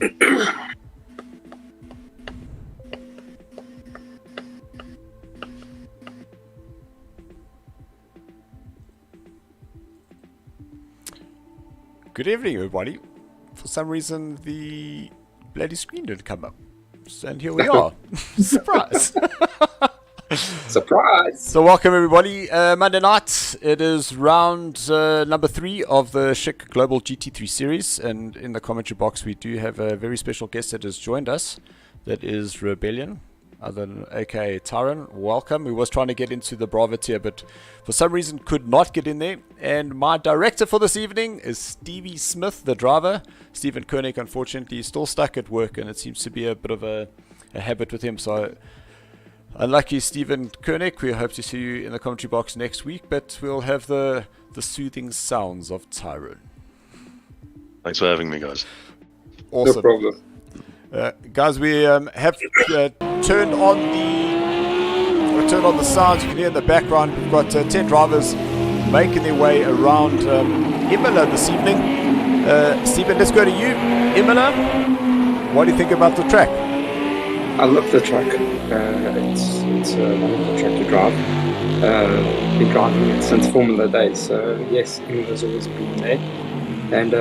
Good evening, everybody. For some reason, the bloody screen didn't come up. And here we are. Surprise! Surprise! So welcome, everybody. Monday night, it is round number 3 of the Schick Global GT3 Series. And in the commentary box, we do have a very special guest that has joined us. That is Rebellion, aka Tyron. Welcome. We was trying to get into the Bravo tier, but for some reason could not get in there. And my director for this evening is Stevie Smith, the driver. Stephen Koenig, unfortunately, is still stuck at work, and it seems to be a bit of a habit with him. So, unlucky Stephen Koenig. We hope to see you in the commentary box next week, but we'll have the soothing sounds of Tyron. Thanks for having me, guys. Awesome. No problem. Guys, we have turned on the sounds. You can hear in the background. We've got 10 drivers making their way around Imola this evening. Stephen, let's go to you. Imola, what do you think about the track? I love the track. It's a wonderful track to drive. Been driving it since Formula days, so yes, Imola's always been there. And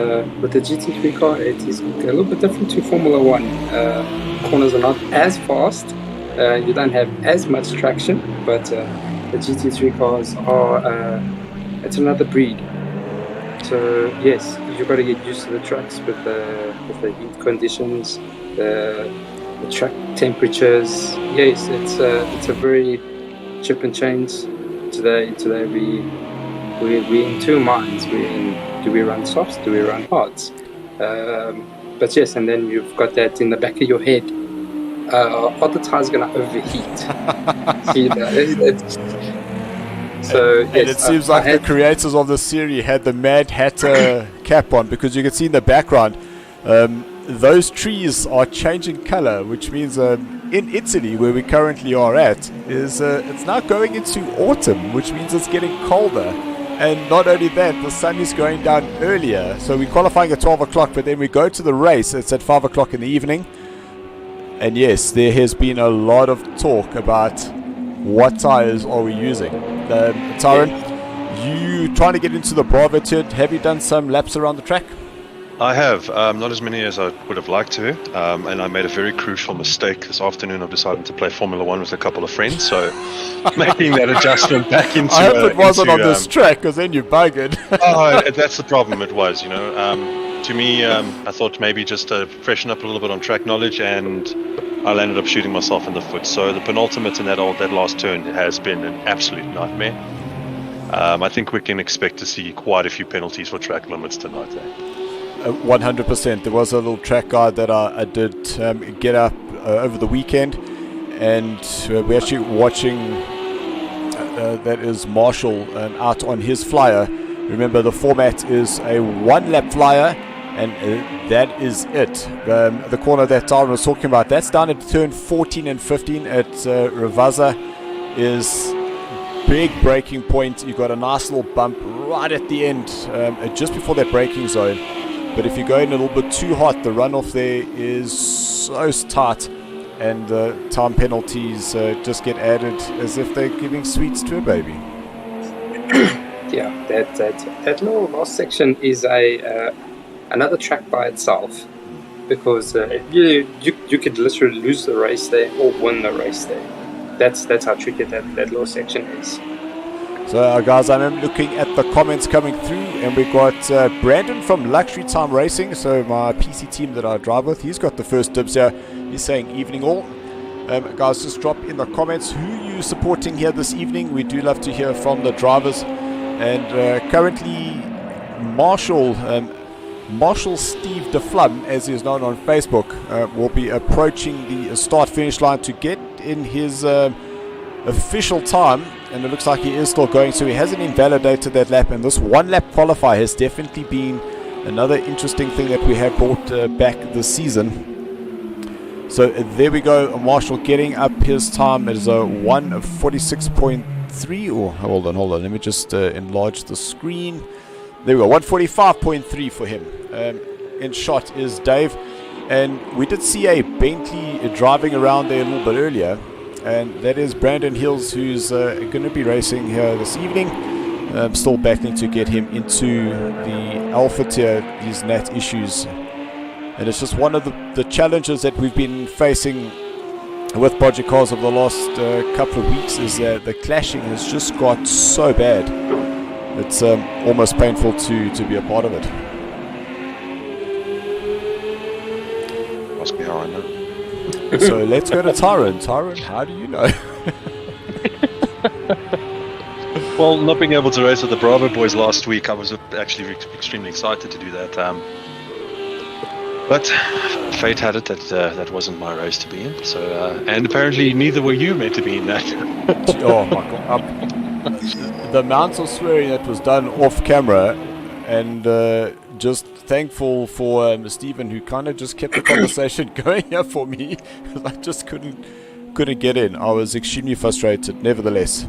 with the GT3 car, it is a little bit different to Formula 1. Corners are not as fast. You don't have as much traction, but the GT3 cars are, it's another breed. So yes, you've got to get used to the tracks with the heat conditions, the track temperatures. Yes, it's a very chip and change. Today we're in two minds. Do we run softs? Do we run hards? But yes, and then you've got that in the back of your head. Are the tires going to overheat? So yes, and it seems like the creators of the series had the Mad Hatter cap on, because you can see in the background those trees are changing color, which means in Italy, where we currently are at, is it's now going into autumn, which means it's getting colder. And not only that, the sun is going down earlier. So we're qualifying at 12 o'clock, but then we go to the race. It's at 5 o'clock in the evening. And yes, there has been a lot of talk about what tires are we using. Tyron, you trying to get into the Bravo tier. Have you done some laps around the track? I have, not as many as I would have liked to, and I made a very crucial mistake this afternoon of deciding to play Formula 1 with a couple of friends, so making that adjustment back into... I hope it wasn't on this track, because then you buggered. Oh, that's the problem, it was, you know. To me, I thought maybe just to freshen up a little bit on track knowledge, and I landed up shooting myself in the foot. So the penultimate in that last turn has been an absolute nightmare. I think we can expect to see quite a few penalties for track limits tonight. 100%. There was a little track guide that I did get up over the weekend, and we're actually watching that is Marshall out on his flyer. Remember, the format is a one-lap flyer, and that is it. The corner that Tyron was talking about, that's down at turn 14 and 15 at Ravaza, is big braking point. You've got a nice little bump right at the end, just before that braking zone. But if you go in a little bit too hot, the runoff there is so tight, and the time penalties just get added as if they're giving sweets to a baby. Yeah, that little last section is another track by itself, because you could literally lose the race there or win the race there. That's how tricky that little section is. So guys, I'm looking at the comments coming through, and we've got Brandon from LuxuryTime Racing, so my PC team that I drive with. He's got the first dibs here. He's saying evening all. Guys, just drop in the comments who you supporting here this evening. We do love to hear from the drivers. And currently Marshall Steve DeFlum, as he is known on Facebook, will be approaching the start-finish line to get in his official time, and it looks like he is still going, so he hasn't invalidated that lap. And this one-lap qualifier has definitely been another interesting thing that we have brought back this season. So there we go, Marshall getting up his time. It is a 1:46.3. Oh, hold on, let me just enlarge the screen. There we go, 1:45.3 for him. In shot is Dave. And we did see a Bentley driving around there a little bit earlier, and that is Brandon Hills, who's going to be racing here this evening. Still battling to get him into the Alpha tier, these NAT issues. And it's just one of the challenges that we've been facing with project cars over the last couple of weeks, is that the clashing has just got so bad. It's almost painful to be a part of it. Ask me how I know. So let's go to Tyron. Tyron, how do you know? Well, not being able to race with the Bravo boys last week, I was actually extremely excited to do that. But fate had it that that wasn't my race to be in. So, and apparently neither were you meant to be in that. Oh my god! The amount of swearing that was done off camera, and just thankful for Stephen, who kind of just kept the conversation going here for me, because I just couldn't get in. I was extremely frustrated. Nevertheless,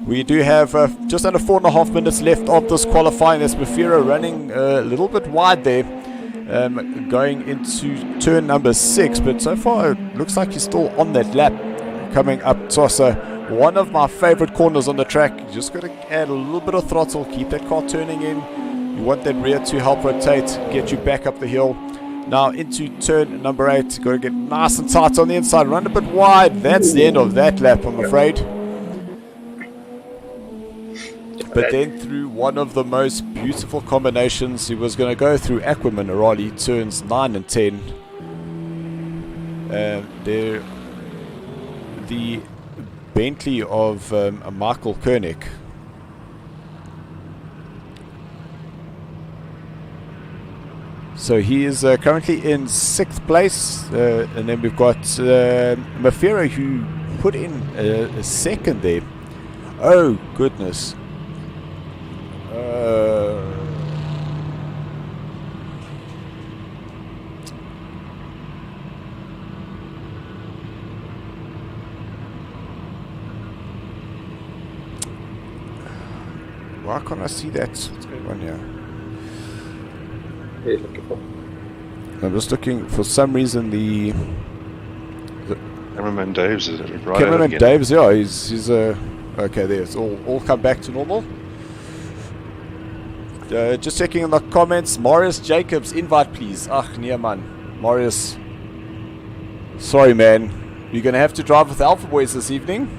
we do have just under 4.5 minutes left of this qualifying. That's Mafira running a little bit wide there, going into turn number 6, but so far it looks like he's still on that lap coming up Tossa. One of my favorite corners on the track. You just got to add a little bit of throttle, keep that car turning in. You want that rear to help rotate, get you back up the hill. Now into turn number 8. Got to get nice and tight on the inside, run a bit wide. That's the end of that lap, I'm afraid. But then through one of the most beautiful combinations, he was going to go through Aquaman Arali, turns 9 and 10. There, the Bentley of Michael Koenig. So he is currently in 6th place, and then we've got Mafira, who put in a second there. Oh goodness. Why can't I see that? What's going on here? What are you looking for? I'm just looking, for some reason, the Cameraman Dave's is right. Cameraman Dave's, yeah, he's okay, there, it's all come back to normal. Just checking in the comments. Marius Jacobs, invite please. Ach, nee man. Marius, sorry man, you're gonna have to drive with Alpha Boys this evening.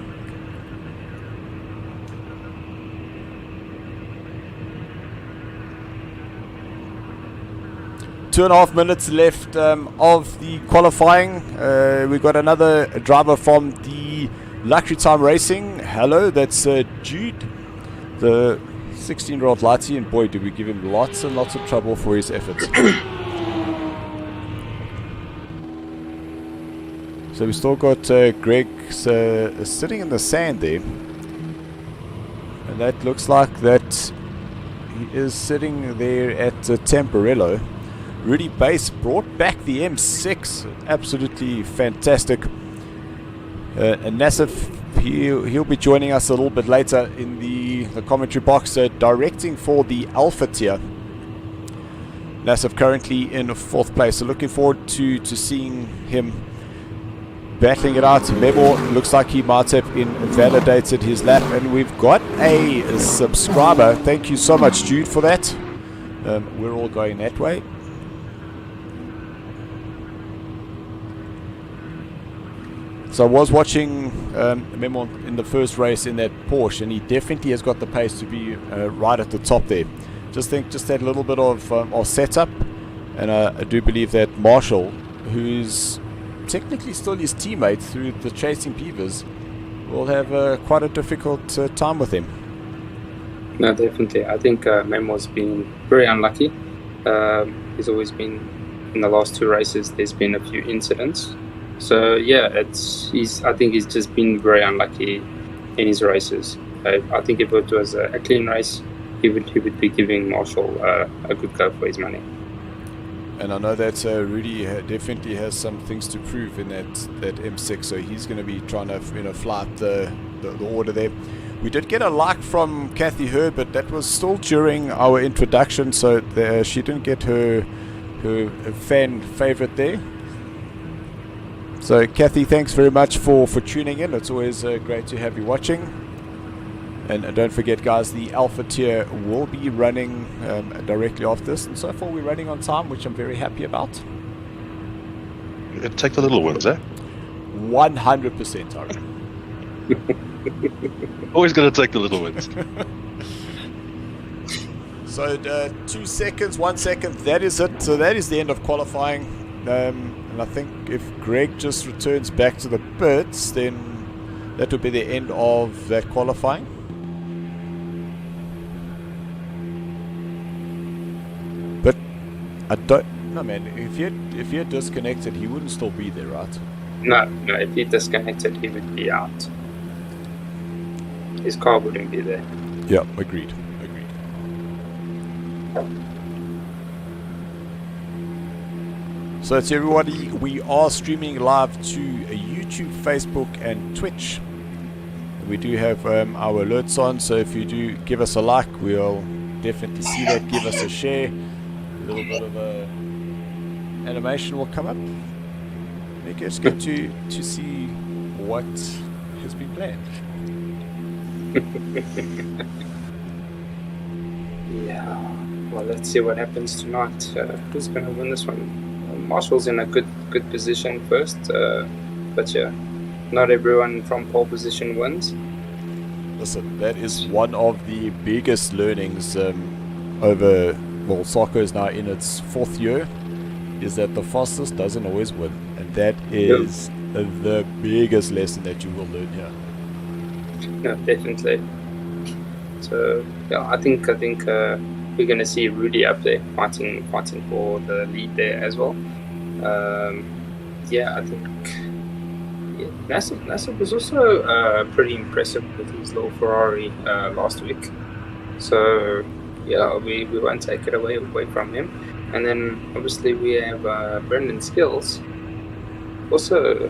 Two and a half minutes left of the qualifying. We've got another driver from the LuxuryTime Racing. Hello, that's Jude, the 16-year-old Lati, and boy, did we give him lots and lots of trouble for his efforts. So we still got Greg sitting in the sand there, and that looks like that he is sitting there at Tamperillo. Rudy Bass brought back the M6, absolutely fantastic. And Nassif, he'll be joining us a little bit later in the commentary box, directing for the Alpha tier. Nassif currently in 4th place, so looking forward to seeing him battling it out. Memo looks like he might have invalidated his lap, and we've got a subscriber. Thank you so much, Jude, for that. We're all going that way. So I was watching Memo in the first race in that Porsche, and he definitely has got the pace to be right at the top there. Just that little bit of setup, and I do believe that Marshall, who's technically still his teammate through the Chasing Beavers, will have quite a difficult time with him. No, definitely. I think Memo's been very unlucky. He's always been, in the last 2 races, there's been a few incidents. So yeah, I think he's just been very unlucky in his races. I think if it was a clean race, he would be giving Marshall a good go for his money. And I know that Rudy definitely has some things to prove in that M6, so he's going to be trying to fly up the order there. We did get a like from Kathy Herb, but that was still during our introduction, so she didn't get her fan favorite there. So, Kathy, thanks very much for tuning in. It's always great to have you watching. And don't forget, guys, the Alpha tier will be running directly after this. And so far, we're running on time, which I'm very happy about. Take the little ones, eh? 100%, Ari. Always going to take the little ones. So 2 seconds, 1 second, that is it. So that is the end of qualifying. And I think if Greg just returns back to the pits, then that would be the end of that qualifying. But I don't know, man. If he had disconnected, he wouldn't still be there, right? No, if he disconnected, he would be out. His car wouldn't be there. Yeah, agreed. So to everybody, we are streaming live to YouTube, Facebook, and Twitch. We do have our alerts on, so if you do give us a like, we'll definitely see that. Give us a share. A little bit of a animation will come up. Make us get to see what has been planned. Yeah. Well, let's see what happens tonight. Who's going to win this one? Marshall's in a good position first, but yeah, not everyone from pole position wins. Listen, that is one of the biggest learnings over. Well, SARCO is now in its 4th year. Is that the fastest doesn't always win, and that is the biggest lesson that you will learn here. Yeah, definitely. So yeah, I think we're going to see Rudy up there fighting for the lead there as well. Yeah, I think Nassib was also pretty impressive with his little Ferrari last week. So yeah, we won't take it away from him. And then obviously we have Brendan Skills also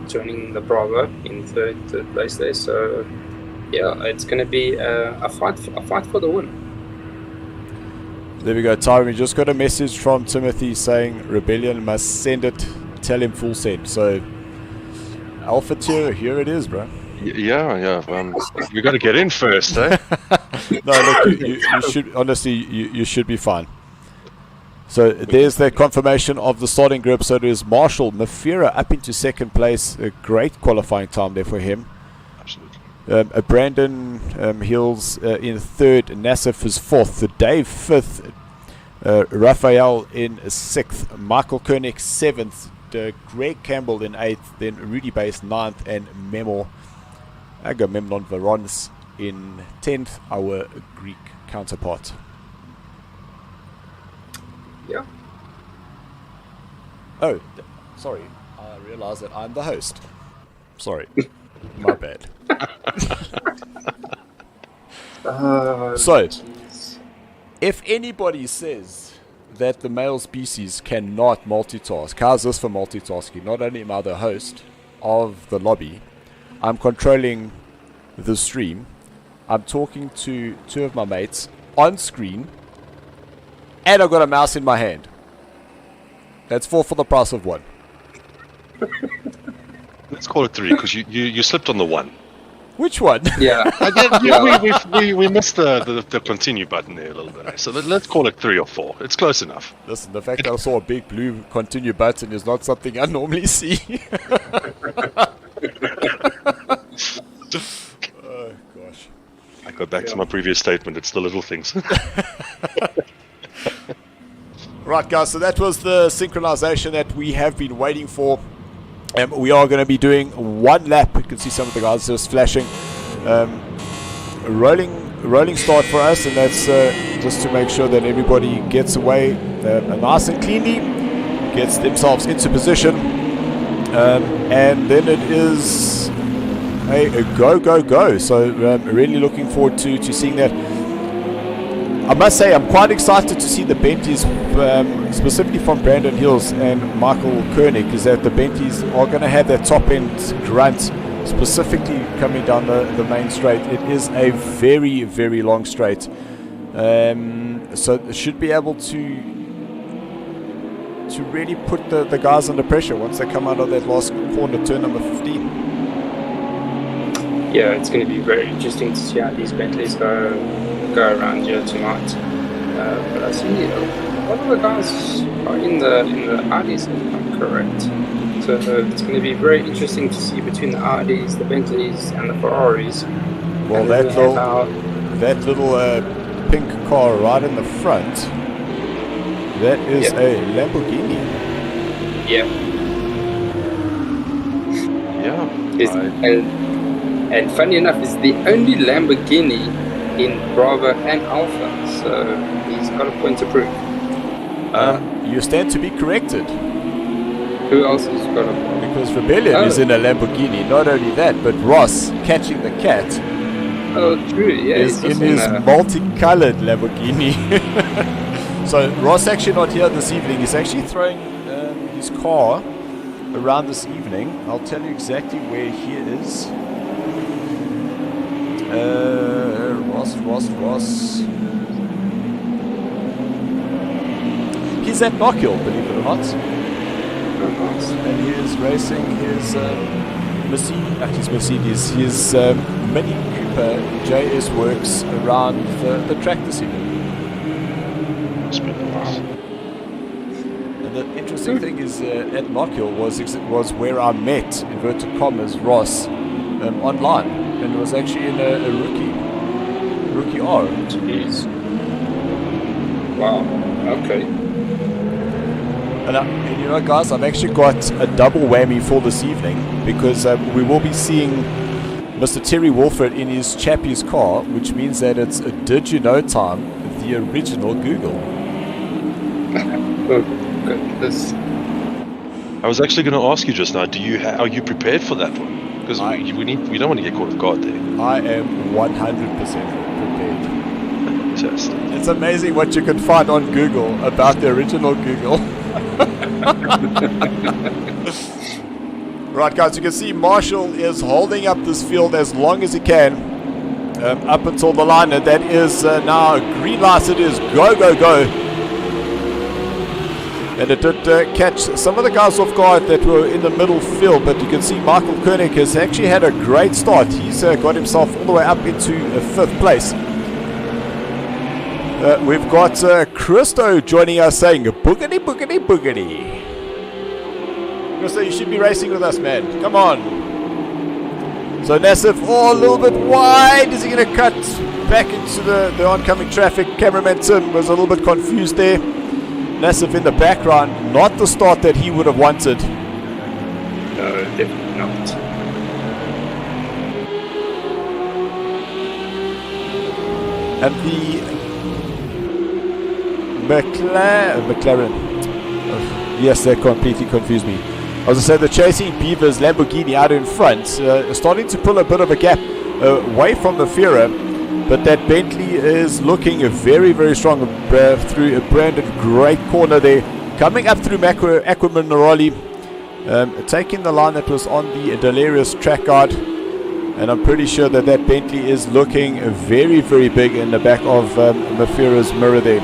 joining the Bravo in third place there. So yeah, it's going to be a fight for the win. There we go, Tyron. We just got a message from Timothy saying Rebellion must send it. Tell him full send. So Alpha tier, here it is, bro. Yeah. You got to get in first, eh? No, look, you should honestly, you should be fine. So there's the confirmation of the starting group. So there's Marshall Mafira up into 2nd place. A great qualifying time there for him. Absolutely. Brandon Hills in 3rd, Nassif is 4th, Dave 5th, Raphael in 6th, Michael Koenig 7th, Greg Campbell in 8th, then Rudy Base 9th, and Agamemnon Varons in 10th, our Greek counterpart. Yeah. Oh, sorry, I realized that I'm the host. Sorry, my bad. So, geez. if anybody says that the male species cannot multitask, how's this for multitasking? Not only am I the host of the lobby, I'm controlling the stream, I'm talking to 2 of my mates on screen, and I've got a mouse in my hand. That's 4 for the price of 1. Let's call it 3 because you slipped on the 1. Which one? Yeah. We missed the continue button there a little bit. So let's call it 3 or 4. It's close enough. Listen, the fact that I saw a big blue continue button is not something I normally see. Oh, gosh. I go back to my previous statement. It's the little things. Right, guys, so that was the synchronization that we have been waiting for. We are going to be doing 1 lap. You can see some of the guys just flashing. Rolling start for us, and that's just to make sure that everybody gets away nice and cleanly, gets themselves into position, and then it is a go. So really looking forward to seeing that. I must say I'm quite excited to see the Bentleys, specifically from Brandon Hills and Michael Koenig, is that the Bentleys are going to have that top end grunt, specifically coming down the main straight. It is a very, very long straight, so it should be able to to really put the guys under pressure once they come out of that last corner, turn number 15. Yeah, it's going to be very interesting to see how these Bentleys go around here tonight. But I see a lot of the guys are in the Audis, if I'm correct. So it's going to be very interesting to see between the Audis, the Bentleys, and the Ferraris. Well, that little pink car right in the front, that is a Lamborghini. Yeah. Yeah. And funny enough, it's the only Lamborghini in Bravo and Alpha, so he's got a point to prove. You stand to be corrected. Who else has got a point? Because Rebellion is in a Lamborghini. Not only that, but Ross, catching the cat, Oh, true, yeah. is in his multicolored Lamborghini. So Ross actually not here this evening. He's actually throwing his car around this evening. I'll tell you exactly where he is. Ross. He's at Knockhill, believe it or not. And he is racing his Mercedes, his Mini Cooper JS Works around the track this evening. And the interesting thing is at Knockhill was where I met, inverted commas, Ross online, and it was actually in a rookie R. Jeez. Wow, okay. And you know, guys, I've actually got a double whammy for this evening because we will be seeing Mr. Terry Wolford in his Chappie's car, which means that it's a Did You Know time, the original Google. Oh, goodness. I was actually going to ask you just now, are you prepared for that one? Because we don't want to get caught off guard there. I am 100% prepared. Fantastic. It's amazing what you can find on Google about the original Google. Right, guys, you can see Marshall is holding up this field as long as he can up until the line, and that is now green light. It is go. And it did catch some of the guys off guard that were in the middle field, but you can see Michael Koenig has actually had a great start. He's got himself all the way up into 5th place. We've got Christo joining us saying, boogity. Christo, you should be racing with us, man. Come on. So Nassif, a little bit wide. Is he going to cut back into the oncoming traffic? Cameraman Tim was a little bit confused there. Nassif in the background, not the start that he would have wanted. No, definitely not. And the McLaren. Oh, yes, that completely confused me. I was going to say the Chasing Beavers Lamborghini out in front, starting to pull a bit of a gap away from the Fiera, but that Bentley is looking very, very strong through a branded great corner there, coming up through Aquaman Neroli, taking the line that was on the Delirious track guard, and I'm pretty sure that Bentley is looking very, very big in the back of Mafira's mirror there.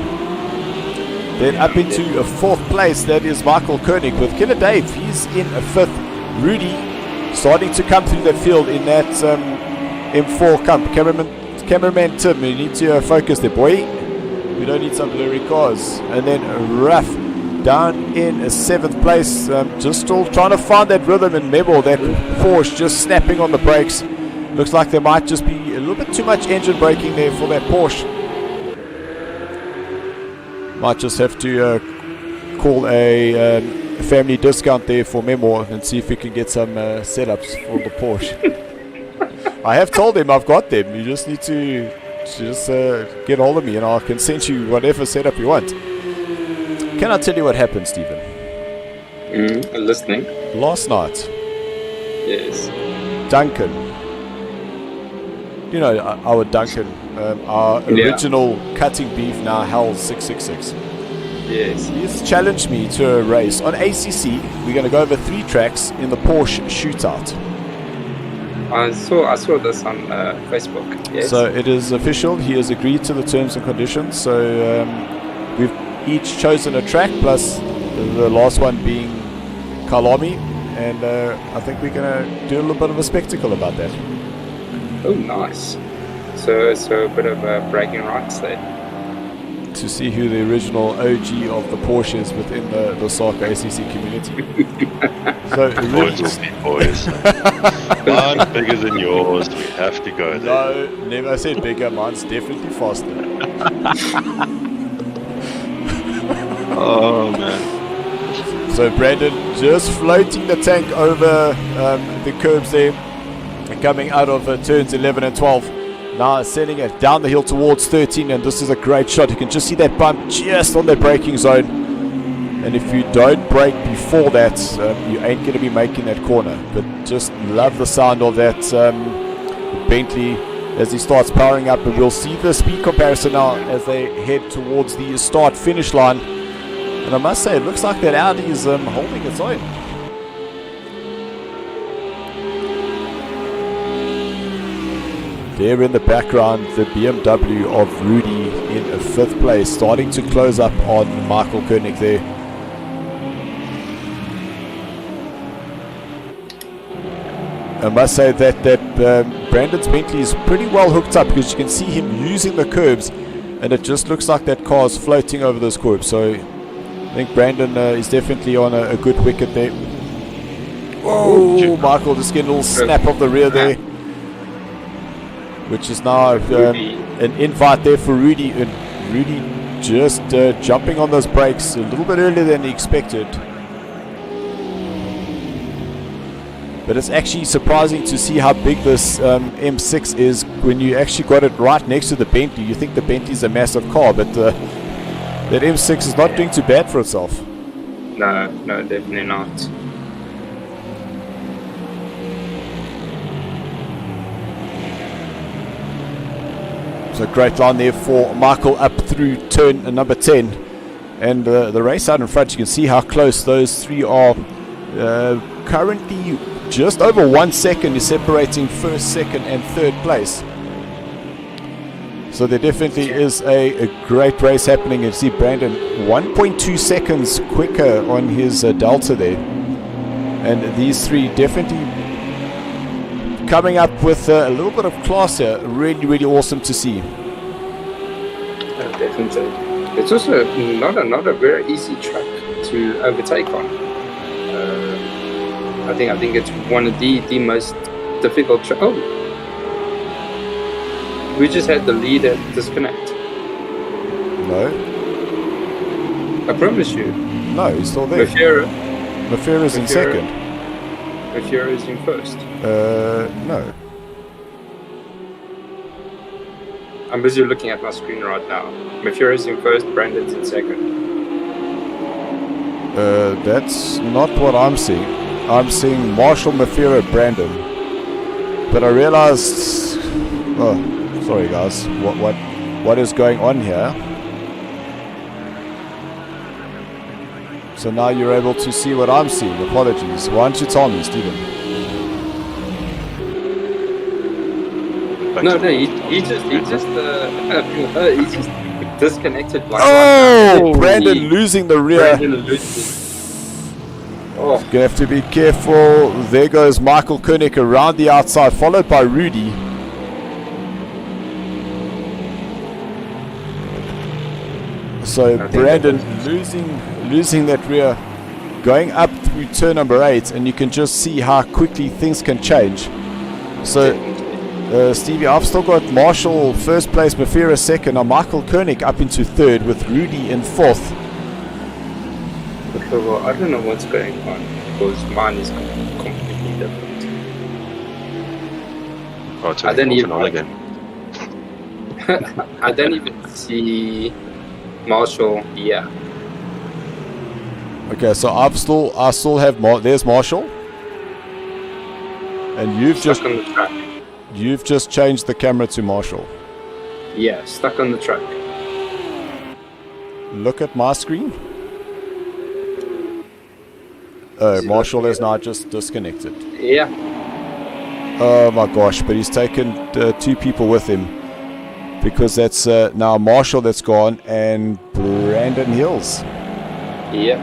Then up into a 4th place, that is Michael Koenig with Killer Dave. He's in a 5th. Rudy starting to come through the field in that M4 camp. Cameraman Tim, you need to focus there, boy. We don't need some blurry cars. And then Ruff down in a 7th place, just still trying to find that rhythm in Mebel. That Porsche just snapping on the brakes. Looks like there might just be a little bit too much engine braking there for that Porsche. Might just have to call a family discount there for Memo and see if we can get some setups for the Porsche. I have told him I've got them. You just need to just get hold of me and I can send you whatever setup you want. Can I tell you what happened, Stephen? I'm listening. Last night, Yes. Duncan, you know our Duncan, our original cutting beef, now Hell 666. Yes. He's challenged me to a race on ACC. We're going to go over 3 tracks in the Porsche shootout. I saw this on Facebook. Yes. So it is official. He has agreed to the terms and conditions. So we've each chosen a track plus the last one being Kalami, and I think we're going to do a little bit of a spectacle about that. Oh, nice. So a bit of bragging rights there. To see who the original OG of the Porsche is within the SARCO ACC community. So Boys will be boys. Mine's bigger than yours. We have to go there. No, never said bigger. Mine's definitely faster. Oh, man. So Brandon just floating the tank over the curbs there, and coming out of turns 11 and 12. Now sending it down the hill towards 13, and this is a great shot. You can just see that bump just on the braking zone, and if you don't brake before that, you ain't going to be making that corner. But just love the sound of that Bentley as he starts powering up, and we'll see the speed comparison now as they head towards the start-finish line. And I must say, it looks like that Audi is holding its own. There in the background, the BMW of Rudy in 5th place, starting to close up on Michael Koenig there. I must say that Brandon's Bentley is pretty well hooked up, because you can see him using the curbs, and it just looks like that car is floating over those curbs. So I think Brandon is definitely on a good wicket there. Whoa, Michael just getting a little snap of the rear there, which is now an invite there for Rudy. And Rudy just jumping on those brakes a little bit earlier than he expected. But it's actually surprising to see how big this M6 is when you actually got it right next to the Bentley. You think the Bentley's a massive car, but that M6 is not doing too bad for itself. No, definitely not. So great line there for Michael up through turn number 10. And the race out in front, you can see how close those three are. Currently just over 1 second is separating first, second and third place. So there definitely is a great race happening. You see Brandon 1.2 seconds quicker on his Delta there. And these three definitely coming up with a little bit of class here. Really, really awesome to see. Definitely. It's also not a very easy track to overtake on. I think it's one of the most difficult tracks. Oh, we just had the leader disconnect. No. I promise you. No, he's still there. Mafera's in second. Mafera is in first. No. I'm busy looking at my screen right now. Mafera is in first, Brandon's in second. That's not what I'm seeing. I'm seeing Marshall, Mafera, Brandon. But I realized... Oh, sorry guys. What is going on here? So now you're able to see what I'm seeing. Apologies. Why don't you tell me, Stephen? No, he just disconnected. Like oh, Brandon losing the rear. Brandon losing. Oh. You have to be careful. There goes Michael Koenig around the outside, followed by Rudy. So Brandon losing that rear, going up through turn number 8, and you can just see how quickly things can change. So Stevie, I've still got Marshall first place, Mafera second, and Michael Koenig up into third with Rudy in fourth. Okay, well, I don't know what's going on because mine is completely different. Oh, it's I don't even again. I don't even see Marshall here. Okay, so I still have there's Marshall, and you've just changed the camera to Marshall. Yeah, stuck on the track. Look at my screen. Oh, Marshall is now just disconnected. Yeah. Oh my gosh, but he's taken 2 people with him, because that's now Marshall that's gone and Brandon Hills. Yeah.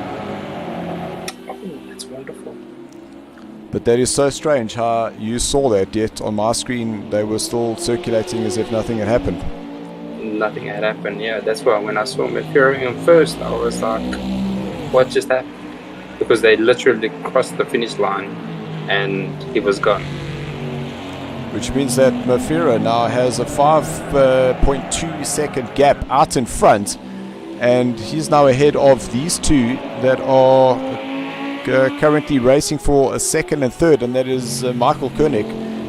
But that is so strange how you saw that, yet on my screen they were still circulating as if nothing had happened. Nothing had happened, yeah. That's why when I saw Mafirian first, I was like, what just happened? Because they literally crossed the finish line and he was gone. Which means that Mafira now has a 5.2 second gap out in front, and he's now ahead of these two that are currently racing for a second and third, and that is Michael Koenig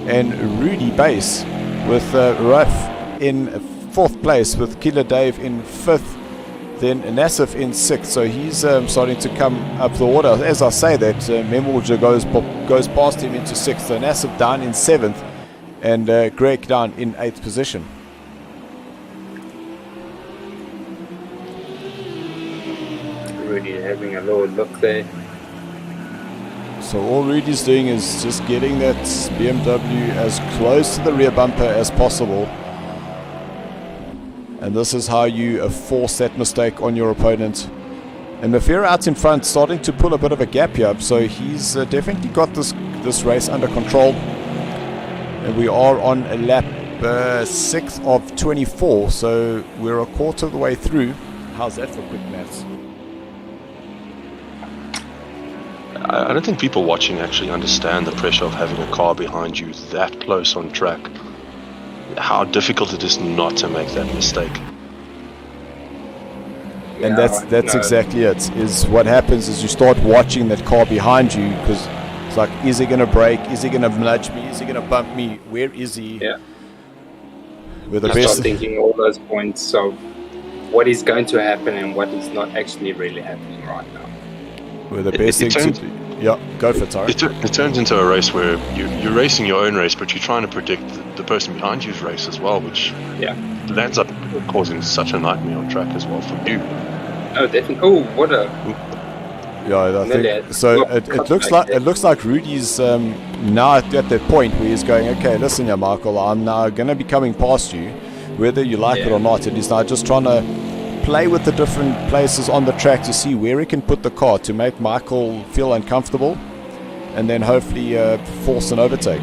and Rudy Bass, with Raf in fourth place, with Killer Dave in fifth, then Nassif in sixth. So he's starting to come up the order. As I say that, Memorja goes past him into sixth, so Nassif down in seventh, and Greg down in 8th position. Rudy having a little look there. So all Rudy's doing is just getting that BMW as close to the rear bumper as possible. And this is how you force that mistake on your opponent. And Mafira out in front, starting to pull a bit of a gap here, so he's definitely got this race under control. And we are on a lap 6 of 24, so we're a quarter of the way through. How's that for quick maths? I don't think people watching actually understand the pressure of having a car behind you that close on track. How difficult it is not to make that mistake. And that's exactly it. Is what happens is you start watching that car behind you, because it's like, is he going to brake? Is he going to nudge me? Is he going to bump me? Where is he? Yeah. With the I best start thinking all those points of what is going to happen and what is not actually really happening right now. With the best thing to do. Yeah, go for it, sorry. It turns into a race where you're racing your own race, but you're trying to predict the person behind you's race as well, which ends up causing such a nightmare on track as well for you. Oh, definitely. Oh, what a... Yeah, I think so. It looks like Rudy's now at that point where he's going, okay, listen here, Michael, I'm now going to be coming past you, whether you like it or not. And he's now just trying to play with the different places on the track to see where he can put the car to make Michael feel uncomfortable, and then hopefully force an overtake.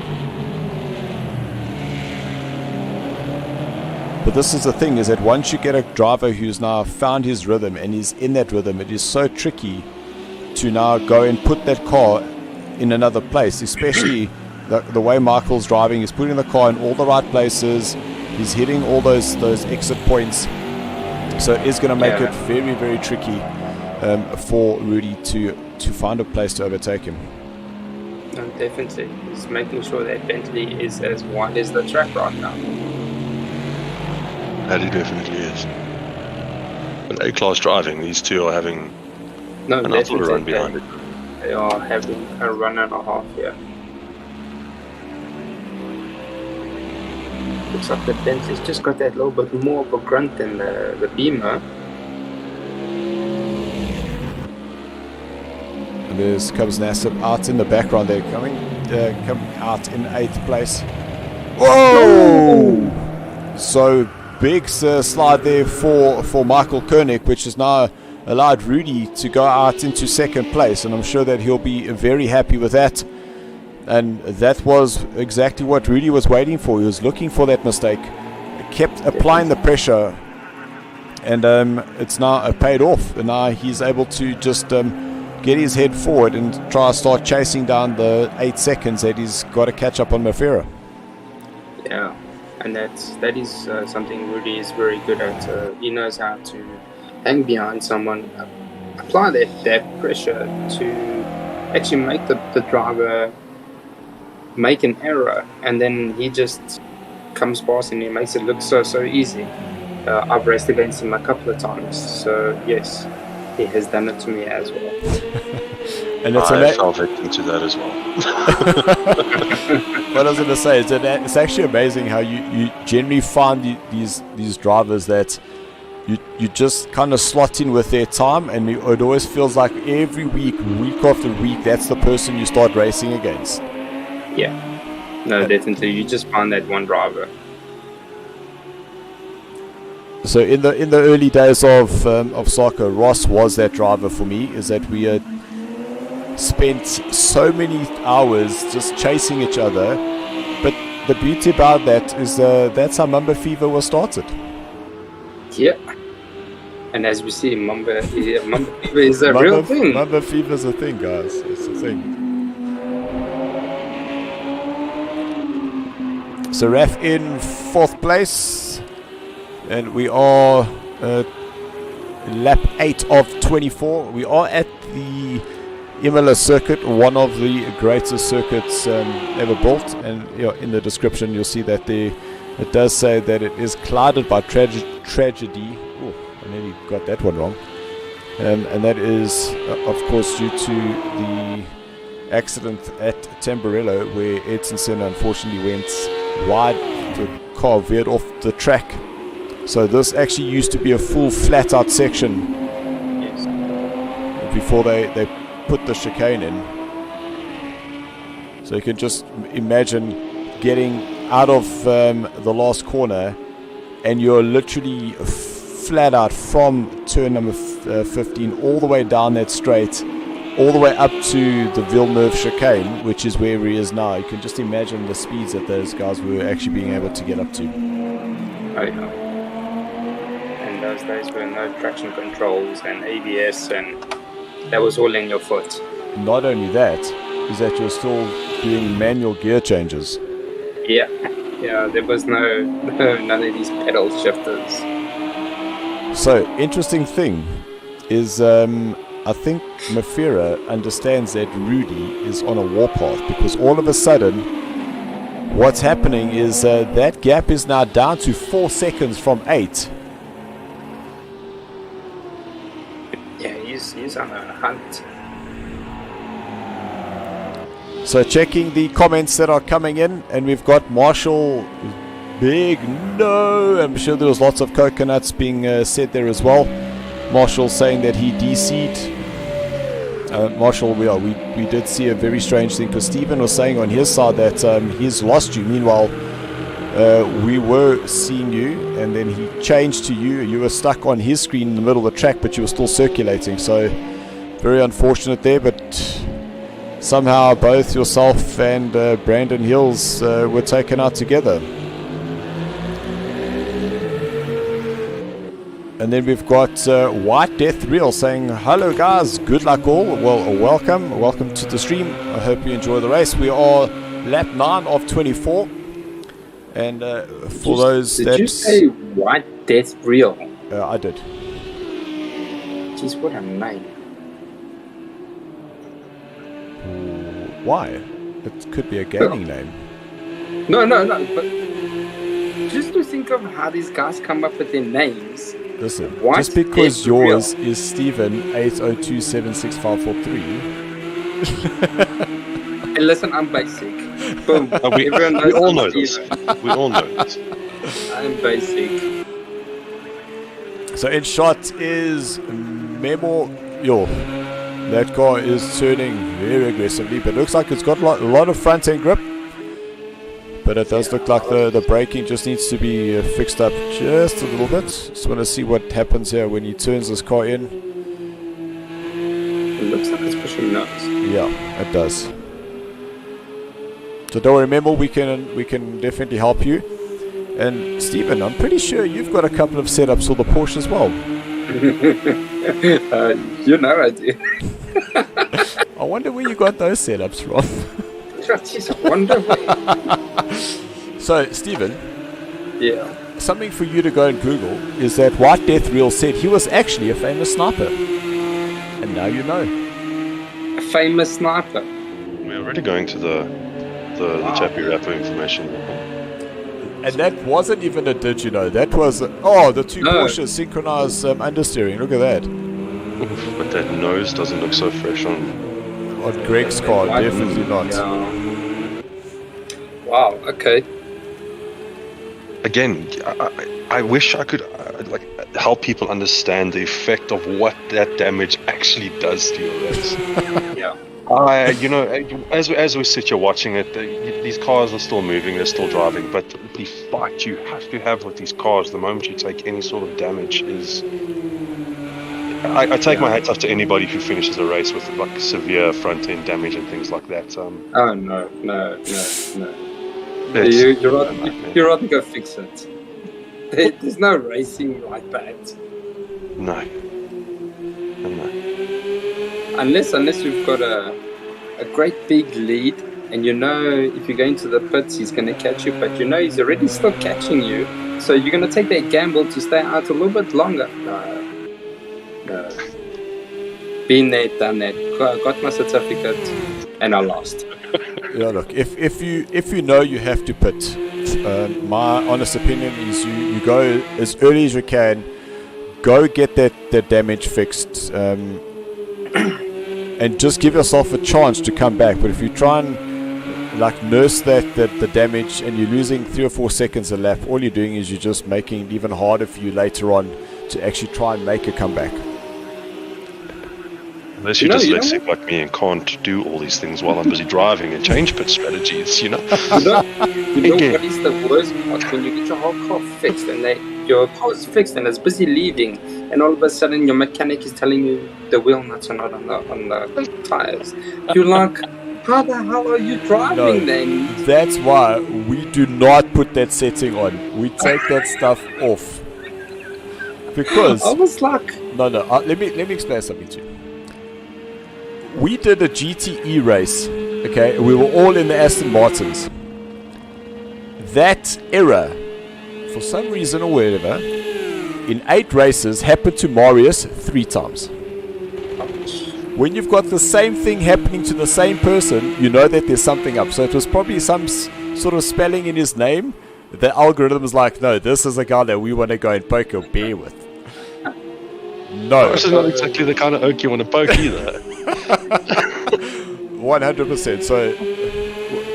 But this is the thing, is that once you get a driver who's now found his rhythm and he's in that rhythm, it is so tricky to now go and put that car in another place, especially the way Michael's driving. He's putting the car in all the right places, he's hitting all those exit points, so it's going to make it very, very tricky for Rudy to find a place to overtake him. No, definitely. He's making sure that Bentley is as wide as the track right now. That he definitely is. And A-class driving, these two are having an awful run behind it. They are having a run and a half here. Looks like the Bentley's just got that little bit more of a grunt than the Beamer. And there's comes Nassif out in the background there, coming out in 8th place. Whoa! So big slide there for Michael Koenig, which has now allowed Rudy to go out into 2nd place, and I'm sure that he'll be very happy with that. And that was exactly what Rudy was waiting for. He was looking for that mistake, kept applying the pressure, and it's now paid off. And now he's able to just get his head forward and try to start chasing down the 8 seconds that he's got to catch up on Mafira. Yeah, and that is something Rudy is very good at. He knows how to hang behind someone, apply that pressure to actually make the driver make an error, and then he just comes past and he makes it look so easy. I've raced against him a couple of times, so yes, he has done it to me as well. And I fell victim to that as well. What I was going to say is that it's actually amazing how you generally find these drivers that you just kind of slot in with their time, and it always feels like every week after week, that's the person you start racing against. Yeah, no, definitely. You just find that one driver. So in the early days of SARCO, Ross was that driver for me. Is that we spent so many hours just chasing each other. But the beauty about that is that's how Mamba Fever was started. Yeah. And as we see, Mamba Fever is a real thing. Mamba Fever is a thing, guys. It's a thing. So Raf in 4th place. And we are lap 8 of 24. We are at the Imola circuit, one of the greatest circuits ever built. And in the description, you'll see that it does say that it is clouded by tragedy. Oh, I nearly got that one wrong. And that is, of course, due to the accident at Tamburello, where Edson Senna unfortunately went wide. The car veered off the track. So this actually used to be a full flat-out section. Yes. Before they put the chicane in. So you can just imagine getting out of the last corner, and you're literally flat out from turn number 15 all the way down that straight, all the way up to the Villeneuve chicane, which is where he is now. You can just imagine the speeds that those guys were actually being able to get up to. I know. And those days were no traction controls and ABS, and that was all in your foot. Not only that, is that you're still doing manual gear changes. Yeah, there was none of these pedal shifters. So, interesting thing is, I think Mafira understands that Rudy is on a warpath, because all of a sudden, what's happening is that gap is now down to 4 seconds from 8. Yeah, he's on a hunt. So checking the comments that are coming in, and we've got Marshall, big no. I'm sure there was lots of coconuts being said there as well. Marshall saying that he DC'd. Marshall, we did see a very strange thing, because Stephen was saying on his side that he's lost you. Meanwhile, we were seeing you, and then he changed to you. You were stuck on his screen in the middle of the track, but you were still circulating. So very unfortunate there, but somehow both yourself and Brandon Hills were taken out together. And then we've got White Death Real saying, hello guys, good luck all. Well, welcome to the stream. I hope you enjoy the race. We are lap 9 of 24. And for those Did you say White Death Real? I did. Jeez, what a name. Why? It could be a gaming name. No, but just to think of how these guys come up with their names. Listen, White just because Death yours Real. is Stephen 802765543. Hey, listen, I'm basic. Boom. We Everyone all I'm know this. Steven. We all know this. I'm basic. So in shot is Memo. Yo, that car is turning very aggressively, but looks like it's got a lot of front end grip. But it does look like the braking just needs to be fixed up just a little bit. Just want to see what happens here when he turns this car in. It looks like it's pushing nuts. Yeah, it does. So don't worry, remember, we can definitely help you. And Stephen, I'm pretty sure you've got a couple of setups for the Porsche as well. You know I do. I wonder where you got those setups from. Jeez, I wonder. So, Stephen, Yeah. something for you to go and Google is that White Death Real said he was actually a famous sniper. And now you know. A famous sniper. We're already going to the Chappie Rapper information. And that wasn't even a did you know. That was, the two Porsches synchronized understeering. Look at that. But that nose doesn't look so fresh on. On Greg's car, definitely not. Yeah. Wow, okay. Again, I wish I could help people understand the effect of what that damage actually does to your race. Yeah. As we sit here watching it, these cars are still moving, they're still driving, but the fight you have to have with these cars the moment you take any sort of damage I take my hats off to anybody who finishes a race with like severe front end damage and things like that. Oh no. You'd rather go fix it. There's no racing like that. No. Unless you've got a great big lead, and you know if you go into the pits he's going to catch you, but you know he's already still catching you, so you're going to take that gamble to stay out a little bit longer. No. Been there, done that. Got my certificate, and I lost. Yeah, look, if you know you have to pit, my honest opinion is you go as early as you can, go get that damage fixed, and just give yourself a chance to come back. But if you try and like nurse the damage and you're losing 3 or 4 seconds a lap, all you're doing is you're just making it even harder for you later on to actually try and make a comeback. Unless you're dyslexic like me and can't do all these things while I'm busy driving and change pit strategies, you know. You know what is the worst part? When you get your whole car fixed and your car's fixed and it's busy leaving, and all of a sudden your mechanic is telling you the wheel nuts are not on the tires. You're like, how the hell are you driving then? That's why we do not put that setting on. We take that stuff off. Because I was like, no. Let me explain something to you. We did a GTE race, okay? We were all in the Aston Martins. That error, for some reason or whatever, in 8 races happened to Marius 3 times. When you've got the same thing happening to the same person, you know that there's something up. So it was probably some sort of spelling in his name. The algorithm was like, no, this is a guy that we want to go and poke a bear with. No. This is not exactly the kind of oak you want to poke either. 100%. So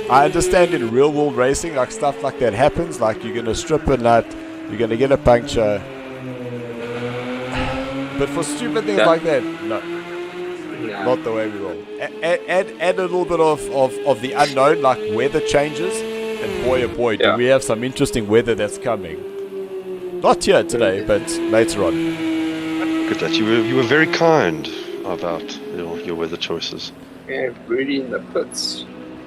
I understand in real world racing, like stuff like that happens, like you're going to strip a nut, you're going to get a puncture. But for stupid things like that, no. Not the way we roll. Add a little bit of the unknown, like weather changes, and boy oh boy, do we have some interesting weather that's coming. Not here today, but later on. Look at that, you were very kind about your weather choices. Yeah, really in the pits.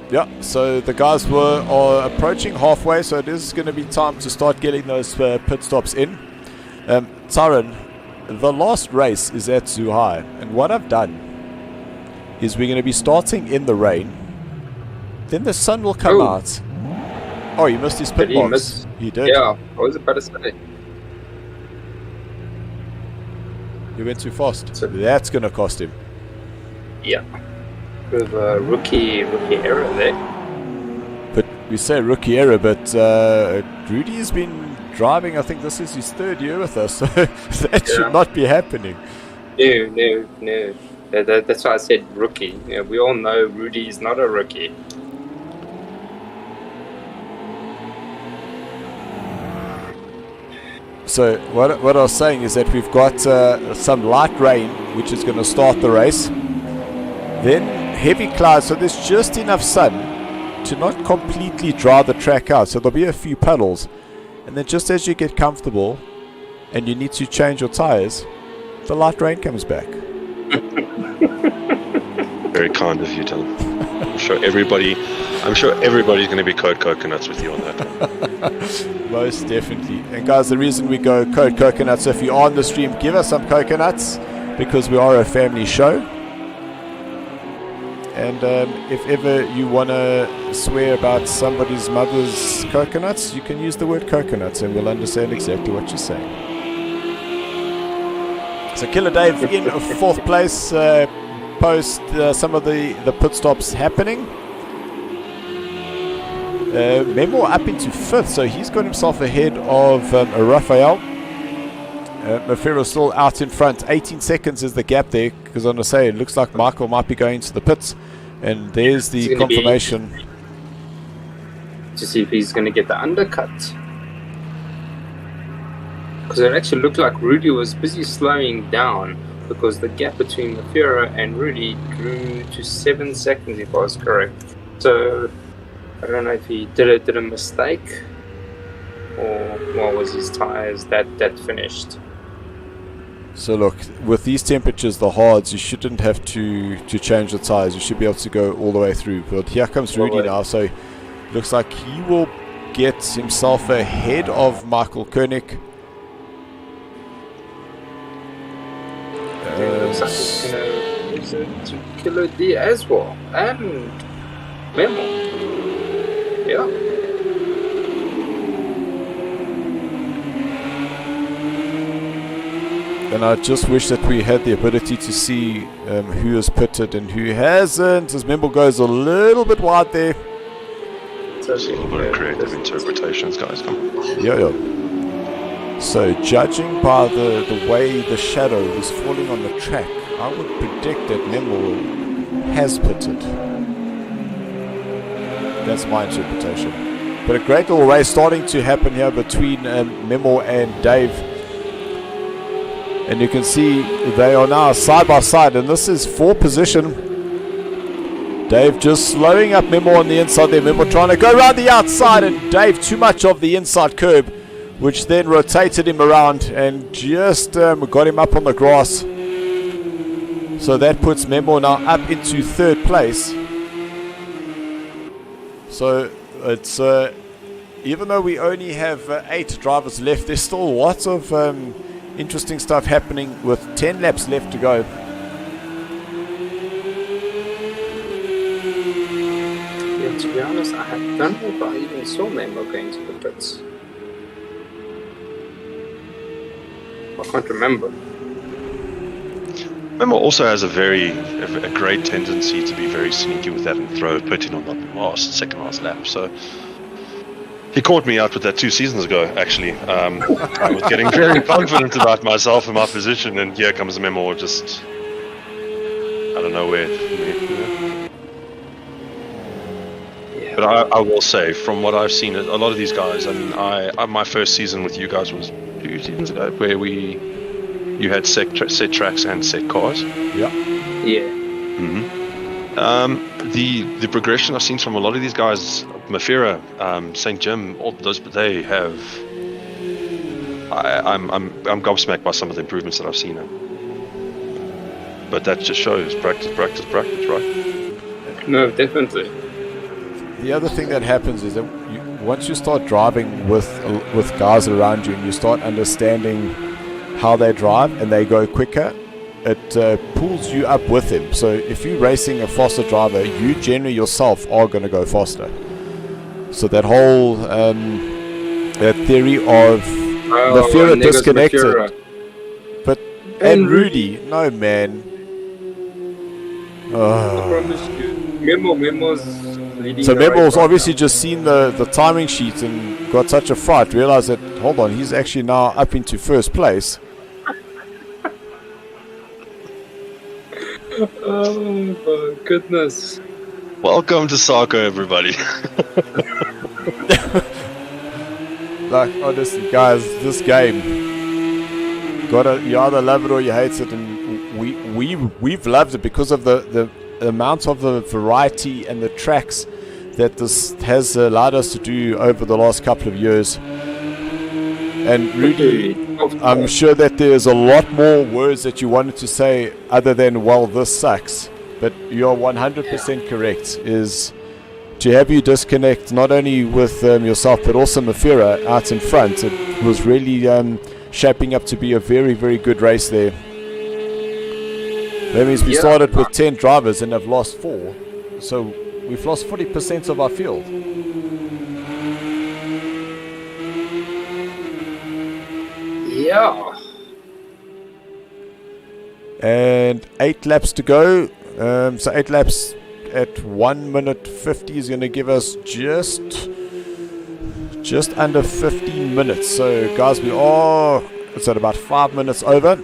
Yeah, so the guys are approaching halfway, so it is going to be time to start getting those pit stops in. Tyron, the last race is at Zhuhai, and what I've done is we're going to be starting in the rain, then the sun will come out. Oh, you missed his pit box. He did. Yeah, I was about to say. You went too fast. So that's going to cost him. Yeah. With a rookie error there. But we say rookie error, but Rudy's been driving, I think this is his 3rd year with us, so that should not be happening. No. That's why I said rookie. Yeah, we all know Rudy is not a rookie. So what I was saying is that we've got some light rain, which is going to start the race. Then heavy clouds, so there's just enough sun to not completely dry the track out. So there'll be a few puddles. And then just as you get comfortable and you need to change your tires, the light rain comes back. Very kind of you, Dylan. I'm sure everybody's going to be code coconuts with you on that one. Most definitely. And guys, the reason we go code coconuts, so if you are on the stream, give us some coconuts, because we are a family show. And if ever you want to swear about somebody's mother's coconuts, you can use the word coconuts and we'll understand exactly what you're saying. So Killer Dave in 4th place, post some of the pit stops happening. Memo up into 5th, so he's got himself ahead of Raphael. Mafero still out in front. 18 seconds is the gap there, because I'm going to say it looks like Michael might be going to the pits, and there's the confirmation. To see if he's going to get the undercut. Because it actually looked like Rudy was busy slowing down, because the gap between Mafero and Rudy grew to 7 seconds, if I was correct. So I don't know if he did a mistake, or what was his tires that finished. So look, with these temperatures, the hards, you shouldn't have to change the tires. You should be able to go all the way through. But here comes Rudy now. So looks like he will get himself ahead of Michael Koenig. Looks like he's going to use it to Killer D as well. And Memo. Yeah. And I just wish that we had the ability to see who has pitted and who hasn't. As Memo goes a little bit wide there. Just a little bit of creative interpretations, guys. Come on. Yeah. So, judging by the way the shadow is falling on the track, I would predict that Memo has pitted. That's my interpretation. But a great little race starting to happen here between Memo and Dave. And you can see they are now side by side, and this is 4th position. Dave just slowing up Memo on the inside there. Memo trying to go around the outside, and Dave too much of the inside curb, which then rotated him around and just got him up on the grass. So that puts Memo now up into 3rd place. So it's even though we only have 8 drivers left, there's still lots of interesting stuff happening with 10 laps left to go. Yeah, to be honest, I don't know if I even saw Memo going to the pits. I can't remember. Memo also has a great tendency to be very sneaky with that and throw a pit in on the second last lap. So he caught me out with that 2 seasons ago, actually. I was getting very confident about myself and my position, and here comes Memo just out of nowhere. Yeah. But I will say, from what I've seen, a lot of these guys, I mean, my first season with you guys was 2 seasons ago, where you had set tracks and set cars. Yeah. Mm-hmm. The progression I've seen from a lot of these guys, Mafira, St. Jim, all those, they have. I'm gobsmacked by some of the improvements that I've seen. But that just shows practice, right? No, definitely. The other thing that happens is that once you start driving with guys around you and you start understanding how they drive and they go quicker, it pulls you up with them. So if you're racing a faster driver, you generally yourself are going to go faster. So that whole that theory of Mafira disconnected, Mafira. but and Rudy, no man. I promise you, Memo's leading. So the race Memo's right obviously now. just seen the timing sheet and got such a fright, realized that, hold on, he's actually now up into 1st place. Oh my goodness. Welcome to SARCO, everybody. Like, honestly, guys, this game, you either love it or you hate it, and we've loved it because of the amount of the variety and the tracks that this has allowed us to do over the last couple of years. And Rudy, I'm sure that there's a lot more words that you wanted to say other than, well, this sucks. But you're 100% correct, is to have you disconnect not only with yourself but also Mafira out in front. It was really shaping up to be a very, very good race there. That means we started with 10 drivers and have lost 4. So we've lost 40% of our field. Yeah. And 8 laps to go. So 8 laps at 1 minute 50 is going to give us just under 15 minutes. So guys, it's at about 5 minutes over.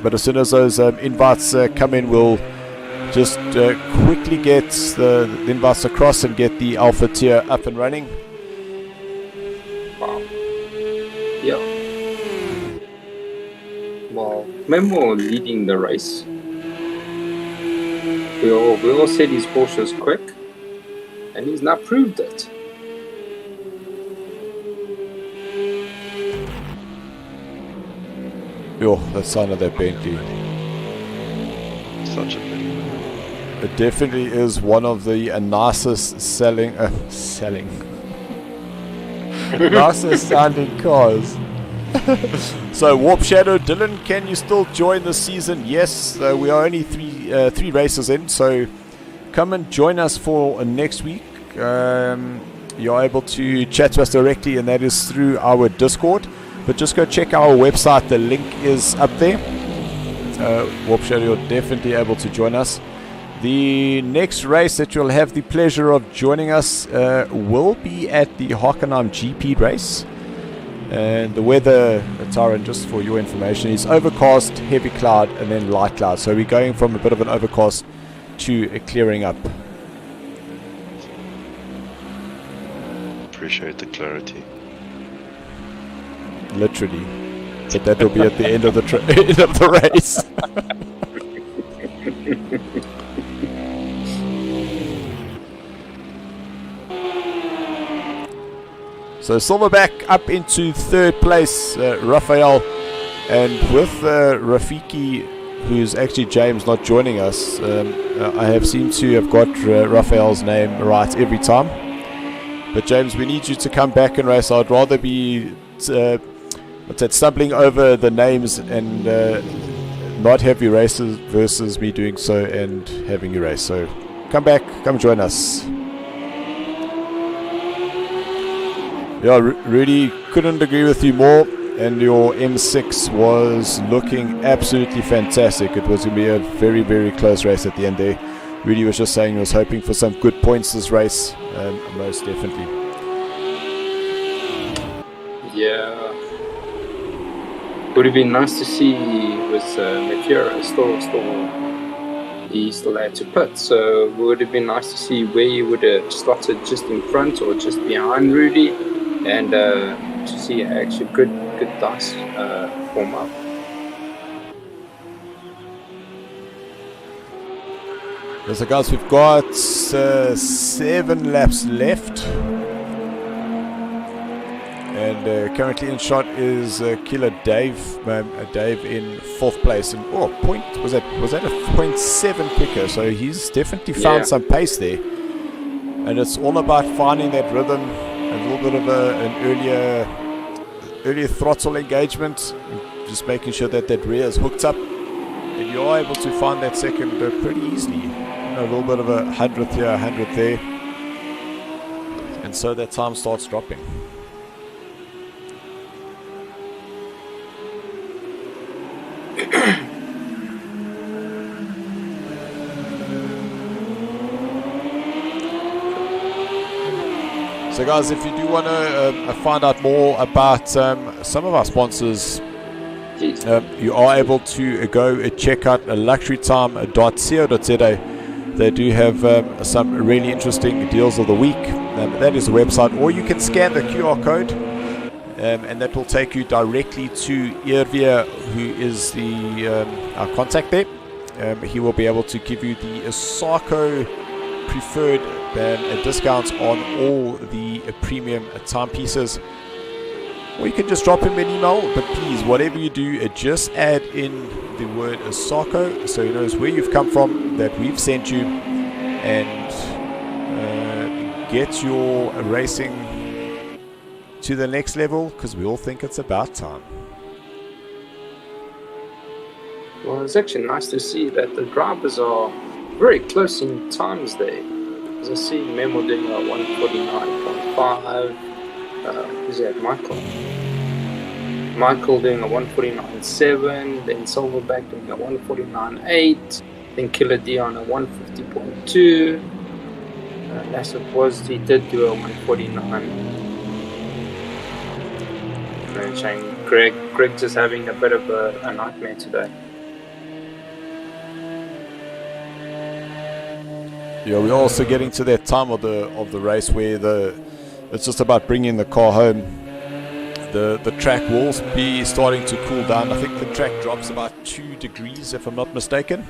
But as soon as those invites come in, we'll just quickly get the invites across and get the Alpha tier up and running. Wow. Yeah. Well, Memo leading the race. We all said his Porsche is quick, and he's now proved it. Yo, the sound of that Bentley. Such a pity. It definitely is one of the nicest nicest sounding cars. So Warp Shadow, Dylan, can you still join this season? Yes, we are only three races in, so come and join us for next week. You're able to chat to us directly, and that is through our Discord. But just go check our website, the link is up there. Warp Shadow, you're definitely able to join us. The next race that you'll have the pleasure of joining us will be at the Hockenheim GP race. And the weather, Tyron, just for your information, is overcast, heavy cloud, and then light cloud. So we're going from a bit of an overcast to a clearing up. Appreciate the clarity. Literally. But that will be at the end of the end of the race. So Silverback up into third place, Raphael, and with Rafiki, who's actually James, not joining us. I have seemed to have got Raphael's name right every time. But James, we need you to come back and race. I'd rather be stumbling over the names and not have you race versus me doing so and having you race. So come back, come join us. Yeah, Rudy, couldn't agree with you more. And your M6 was looking absolutely fantastic. It was going to be a very, very close race at the end there. Rudy was just saying he was hoping for some good points this race. Most definitely. Yeah. Would have been nice to see with Mefura he still had to pit. So it would have been nice to see where he would have slotted just in front or just behind Rudy. And to see actually good dice form up. So guys, we've got 7 laps left, and currently in shot is Killer Dave. Dave in 4th place, and was that a 0.7 quicker? So he's definitely found some pace there, and it's all about finding that rhythm. A little bit of an earlier throttle engagement, just making sure that rear is hooked up, and you're able to find that second pretty easily. A little bit of a 100th here, 100th there, and so that time starts dropping. So guys, if you do want to find out more about some of our sponsors, you are able to go check out LuxuryTime.co.za. They do have some really interesting deals of the week. That is the website, or you can scan the QR code, and that will take you directly to Erwee, who is our contact there. He will be able to give you the SARCO preferred discounts on all the premium timepieces, or you can just drop him an email. But please, whatever you do, just add in the word SARCO, so he knows where you've come from, that we've sent you, and get your racing to the next level, because we all think it's about time. Well, it's actually nice to see that the drivers are very close in times there. As I see Memo doing a 149.5. Who's that? Michael doing a 149.7. Then Silverback doing a 149.8. Then Killer D on a 150.2. Nassif he did do a 149. And shame Greg just having a bit of a nightmare today. Yeah, we're also getting to that time of the race where it's just about bringing the car home. The track will be starting to cool down. I think the track drops about 2 degrees, if I'm not mistaken.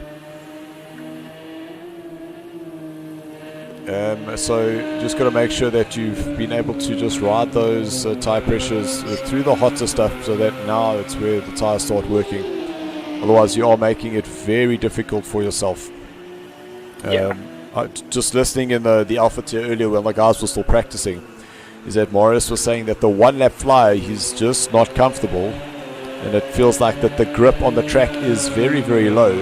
So just got to make sure that you've been able to just ride those tire pressures through the hotter stuff, so that now it's where the tires start working. Otherwise, you are making it very difficult for yourself. Just listening in the Alpha tier earlier when the guys were still practicing, is that Morris was saying that the one lap flyer, he's just not comfortable, and it feels like that the grip on the track is very, very low.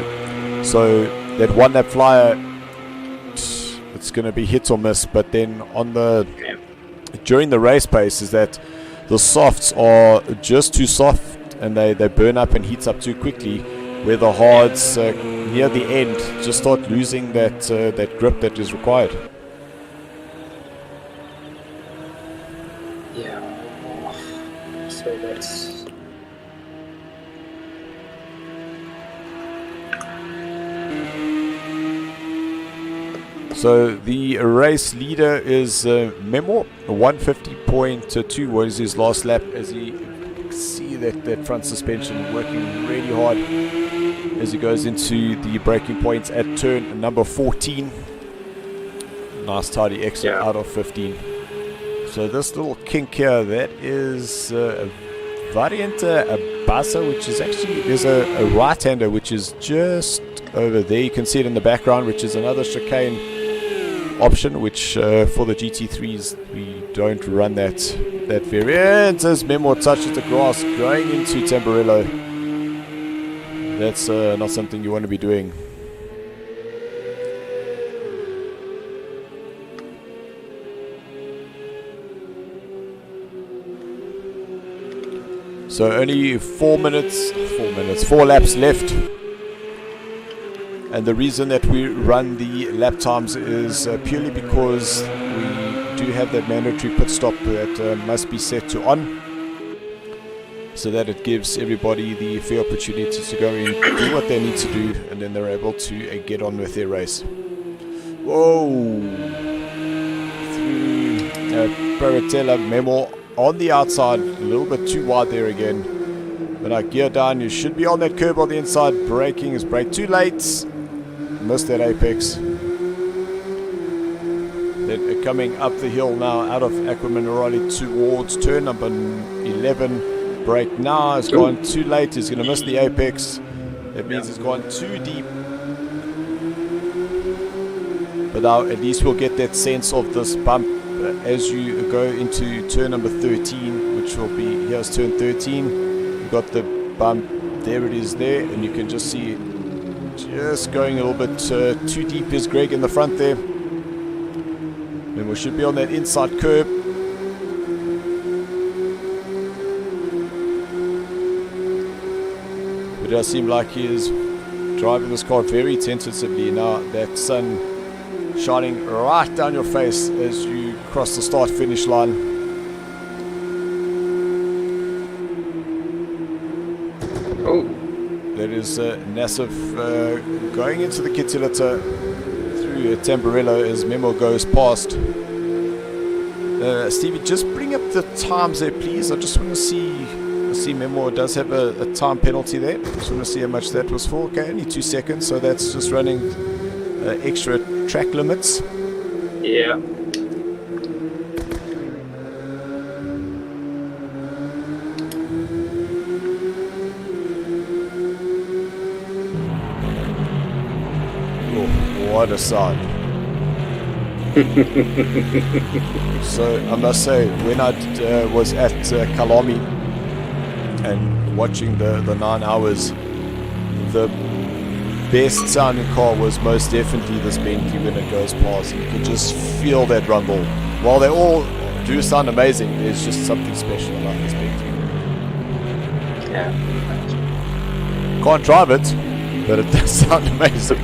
So that one lap flyer, it's going to be hit or miss. But then during the race pace, is that the softs are just too soft and they burn up and heat up too quickly, where the hards near the end just start losing that grip that is required. Yeah. So that's. So the race leader is Memo, 150.2 was his last lap, as he see that front suspension working really hard as he goes into the braking points at turn number 14. Nice tidy exit out of 15. So this little kink here, that is a variant Abasa, which is actually, there's a right-hander which is just over there. You can see it in the background, which is another chicane option, which for the GT3s we don't run that variant. As Memo touches the grass going into Tamburello, that's not something you want to be doing. So only 4 laps left. And the reason that we run the lap times is purely because we do have that mandatory pit stop that must be set to on, so that it gives everybody the fair opportunity to go in, do what they need to do, and then they're able to get on with their race. Whoa! Through Paratella, Memo on the outside, a little bit too wide there again. But now gear down, you should be on that curb on the inside. Braking is brake too late. Missed that apex. Then coming up the hill now out of Aquaminerali towards turn number 11. Brake now has gone too late. He's going to miss the apex. That means he's gone too deep. But now at least we'll get that sense of this bump as you go into turn number 13, which will be, here's turn 13. You've got the bump, there it is there, and you can just see just going a little bit too deep is Greg in the front there. Then we should be on that inside curb. It does seem like he is driving this car very tentatively now. That sun shining right down your face as you cross the start finish line. Oh, that is Nassif going into the Kittilata through Tamburello as Memo goes past. Stevie, just bring up the times there, please. I just want to see. I see Memo does have a time penalty there. Just want to see how much that was for. Okay, only 2 seconds, so that's just running extra track limits. yeah. Oh, what a sound. So I must say, when I was at Kalami and watching the 9 hours, the best sounding car was most definitely this Bentley when it goes past. You can just feel that rumble. While they all do sound amazing, there's just something special about this Bentley. Yeah. Can't drive it, but it does sound amazing.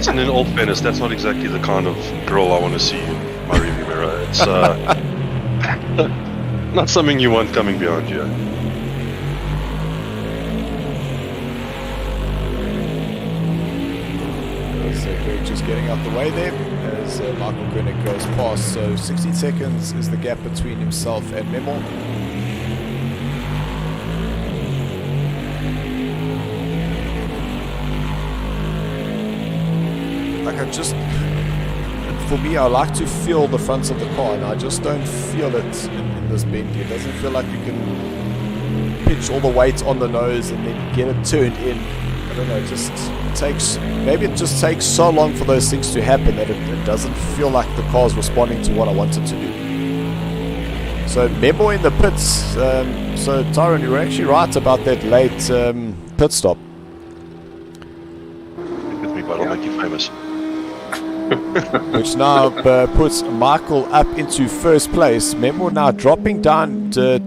And in all fairness, that's not exactly the kind of girl I want to see in my rearview mirror. It's not something you want coming behind you. So Greg just getting out the way there as Michael Koenig goes past. So 16 seconds is the gap between himself and Memo. Like I just for me, I like to feel the fronts of the car, and I just don't feel it in this Bentley. It doesn't feel like you can pitch all the weight on the nose and then get it turned in. I don't know, it just takes so long for those things to happen that it doesn't feel like the car's responding to what I want it to do. So memo in the pits. So Tyrone, you were actually right about that late pit stop. With me, but I'll make you famous. Which now puts Michael up into first place. Memo now dropping down to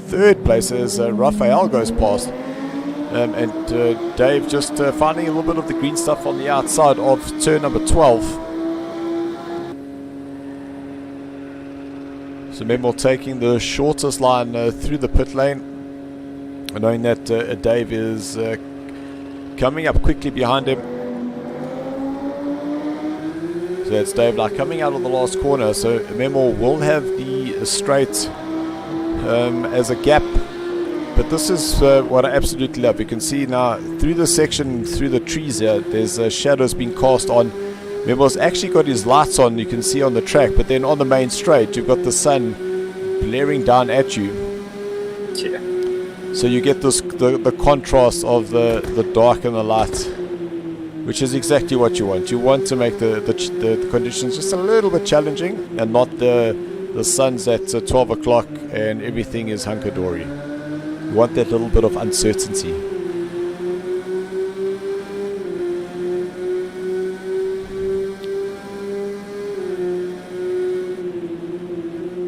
third place as Raphael goes past. And Dave just finding a little bit of the green stuff on the outside of turn number 12. So Memo taking the shortest line through the pit lane, knowing that Dave is coming up quickly behind him. So that's Dave now coming out of the last corner. So Memo will have the straight as a gap. But this is what I absolutely love. You can see now through the section, through the trees here, there's shadows being cast on. Memo's actually got his lights on, you can see on the track, but then on the main straight, you've got the sun blaring down at you. Yeah. So you get this the contrast of the dark and the light, which is exactly what you want. You want to make the conditions just a little bit challenging, and not the sun's at 12 o'clock and everything is hunky-dory. You want that little bit of uncertainty.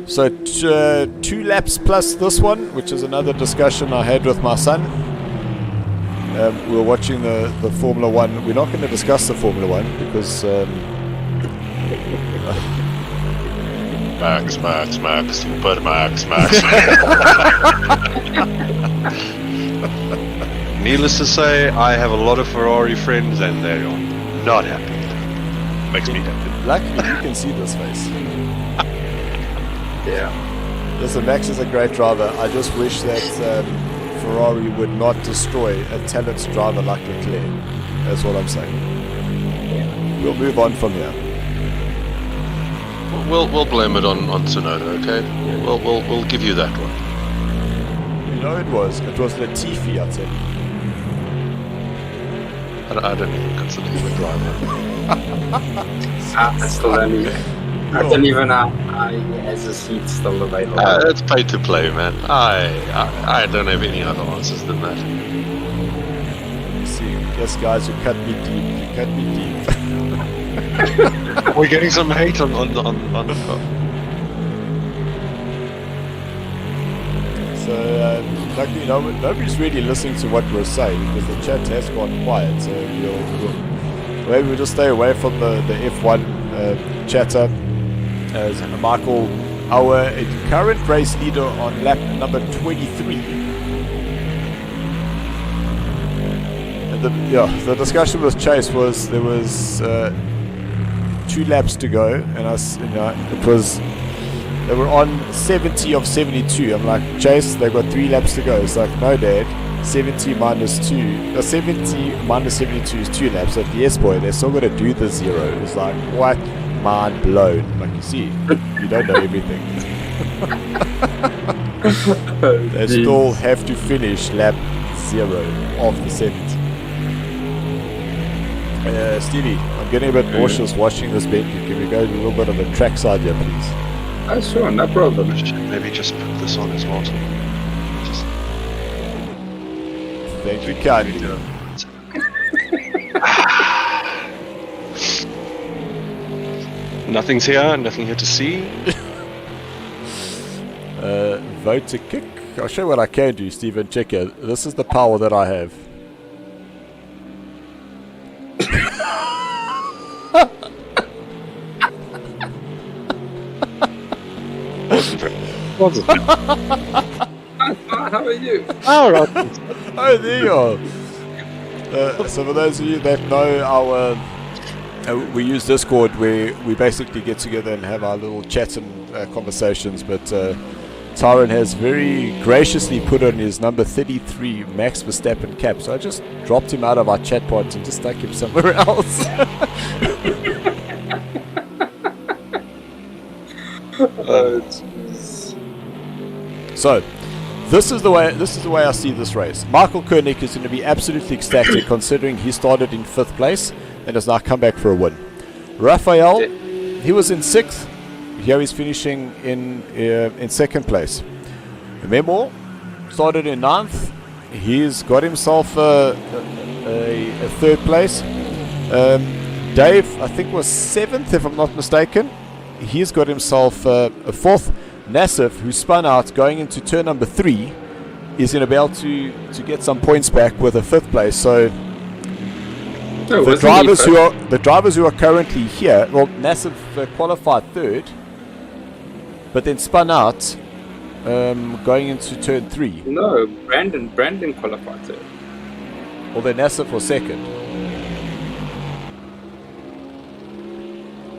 So 2 laps plus this one, which is another discussion I had with my son. We were watching the Formula 1. We're not going to discuss the Formula 1 because Max, super Max. Needless to say, I have a lot of Ferrari friends and they're not happy. Makes me happy. Luckily you can see this face. Yeah. Listen, Max is a great driver. I just wish that Ferrari would not destroy a talented driver like Leclerc. That's what I'm saying. Yeah. We'll move on from here. We'll blame it on Tsunoda, okay? We'll give you that one. You know it was Latifi, I'd say. I don't even consider him a driver. I don't even know he has a seat still available. It's pay to play, man. I don't have any other answers than that. See, yes, guys, you cut me deep. We're getting some hate on. So, luckily, nobody's really listening to what we're saying because the chat has gone quiet. So maybe we'll just stay away from the F1 chatter. As Michael, our current race leader on lap number 23. And the discussion with Chase was there was 2 laps to go, and they were on 70 of 72. I'm like, Chase, they've got 3 laps to go. It's like, no, Dad, 70 minus 2. 70 minus 72 is 2 laps. Like, yes, boy, they're still going to do the 0. It's like, what? Mind blown. Like, you see, you don't know everything. They still have to finish lap 0 of the 70. Stevie, I'm getting a bit nauseous watching this Bentley. Can we go to a little bit of a trackside here, please? Oh, sure, no problem. Maybe just put this on as well. Just Thank you kindly. Nothing's here, nothing here to see. Vote to kick. I'll show you what I can do, Stephen. Check it. This is the power that I have. Wasn't it? How are you? All right. Oh, there you are. So for those of you that know our... we use Discord where we basically get together and have our little chats and conversations, but Tyrone has very graciously put on his number 33 Max Verstappen cap, so I just dropped him out of our chat pods and just stuck him somewhere else. Jeez. So, this is the way I see this race. Michael Koenig is going to be absolutely ecstatic considering he started in 5th place and has now come back for a win. Raphael, he was in 6th. Here he's finishing in 2nd place. Memo started in 9th. He's got himself a 3rd place. Dave, I think, was 7th, if I'm not mistaken. He's got himself a 4th. Nassif, who spun out going into turn number 3, is going to be able to get some points back with a 5th place. So the drivers who are currently here, well, Nassif qualified 3rd, but then spun out going into turn 3. No, Brandon qualified 3rd. Well, then Nassif was 2nd.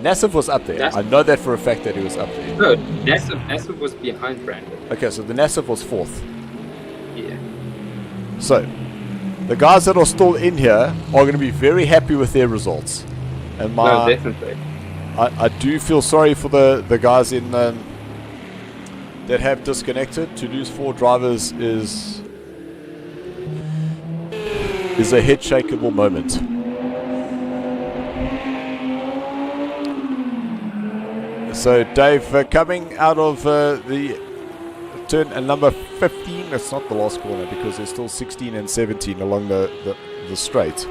Nassif was up there. I know that for a fact that he was up there. No, Nassif was behind Brandon. Okay, so the Nassif was 4th. Yeah. So, the guys that are still in here are going to be very happy with their results. And No, definitely. I do feel sorry for the guys in that have disconnected. To lose 4 drivers is a head-shakeable moment. So Dave, coming out of the turn number 15, it's not the last corner because there's still 16 and 17 along the straight.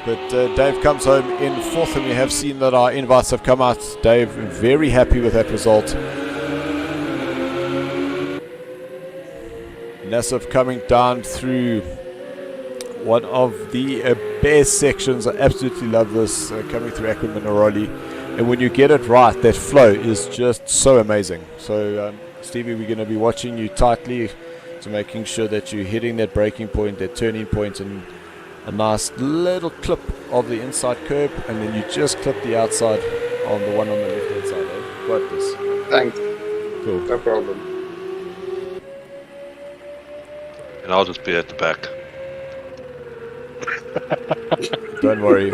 But Dave comes home in 4th, and we have seen that our invites have come out. Dave, very happy with that result. Nassif coming down through one of the best sections. I absolutely love this, coming through Aqua Minerali. And when you get it right, that flow is just so amazing. So, Stevie, we're going to be watching you tightly to making sure that you're hitting that braking point, that turning point, and a nice little clip of the inside curb, and then you just clip the outside on the one on the left-hand side. Eh? Got this. Thanks. Cool. No problem. And I'll just be at the back. Don't worry.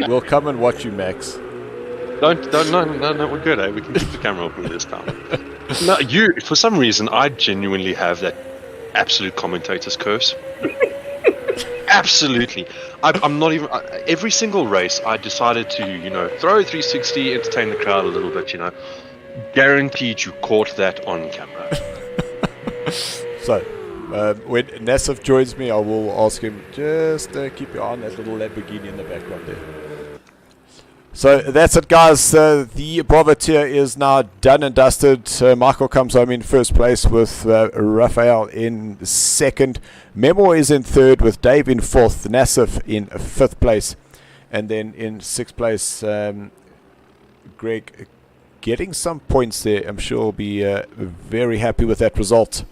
We'll come and watch you, Max. No, we're good, eh? We can keep the camera open this time. No, for some reason, I genuinely have that absolute commentator's curse. Absolutely. I'm not even... every single race, I decided to, throw a 360, entertain the crowd a little bit, Guaranteed you caught that on camera. So, when Nassif joins me, I will ask him, just keep your eye on that little Lamborghini in the background there. So that's it, guys. The Bravo tier is now done and dusted. Michael comes home in 1st place with Raphael in 2nd. Memo is in 3rd with Dave in 4th. Nassif in 5th place. And then in 6th place, Greg getting some points there. I'm sure he'll be very happy with that result.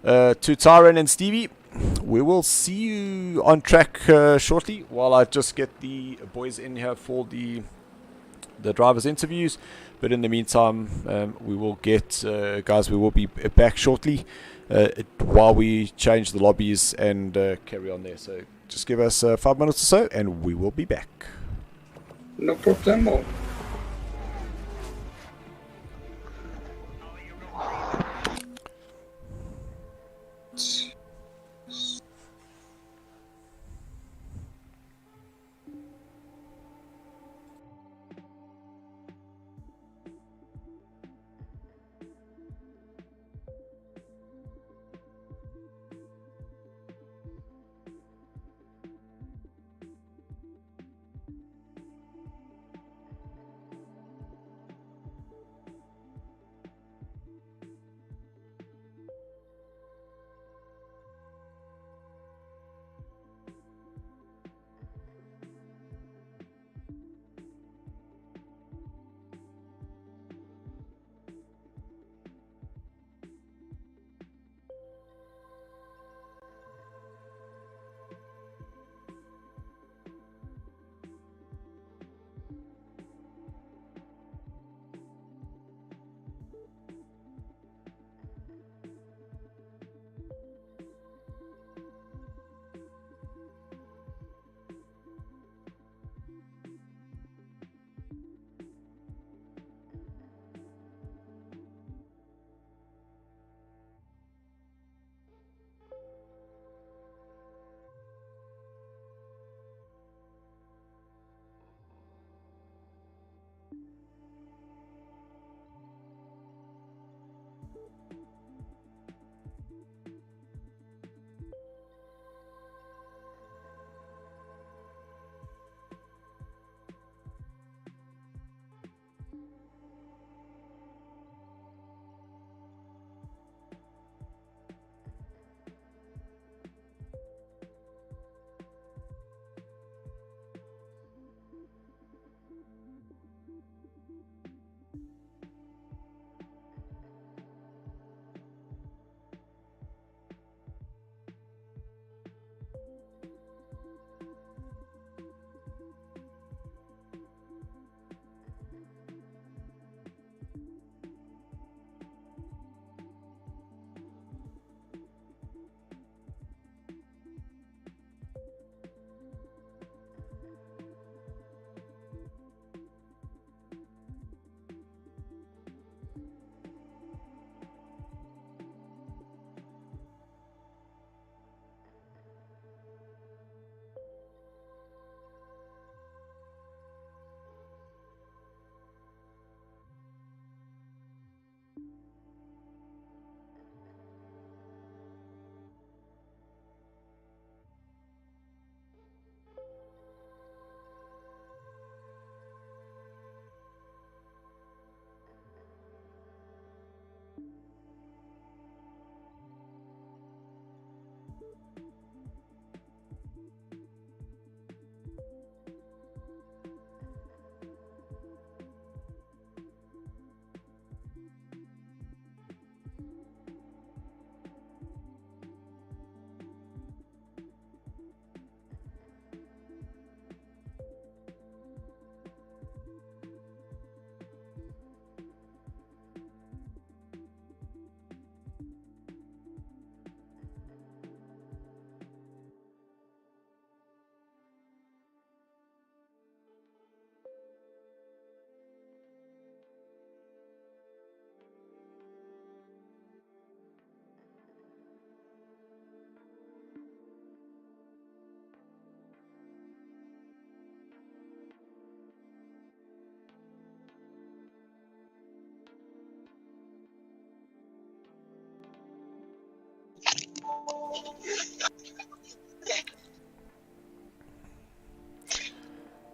To Tyron and Stevie, we will see you on track shortly while I just get the boys in here for the drivers' interviews. But in the meantime, we will get guys. We will be back shortly while we change the lobbies and carry on there. So just give us 5 minutes or so, and we will be back. No problemo.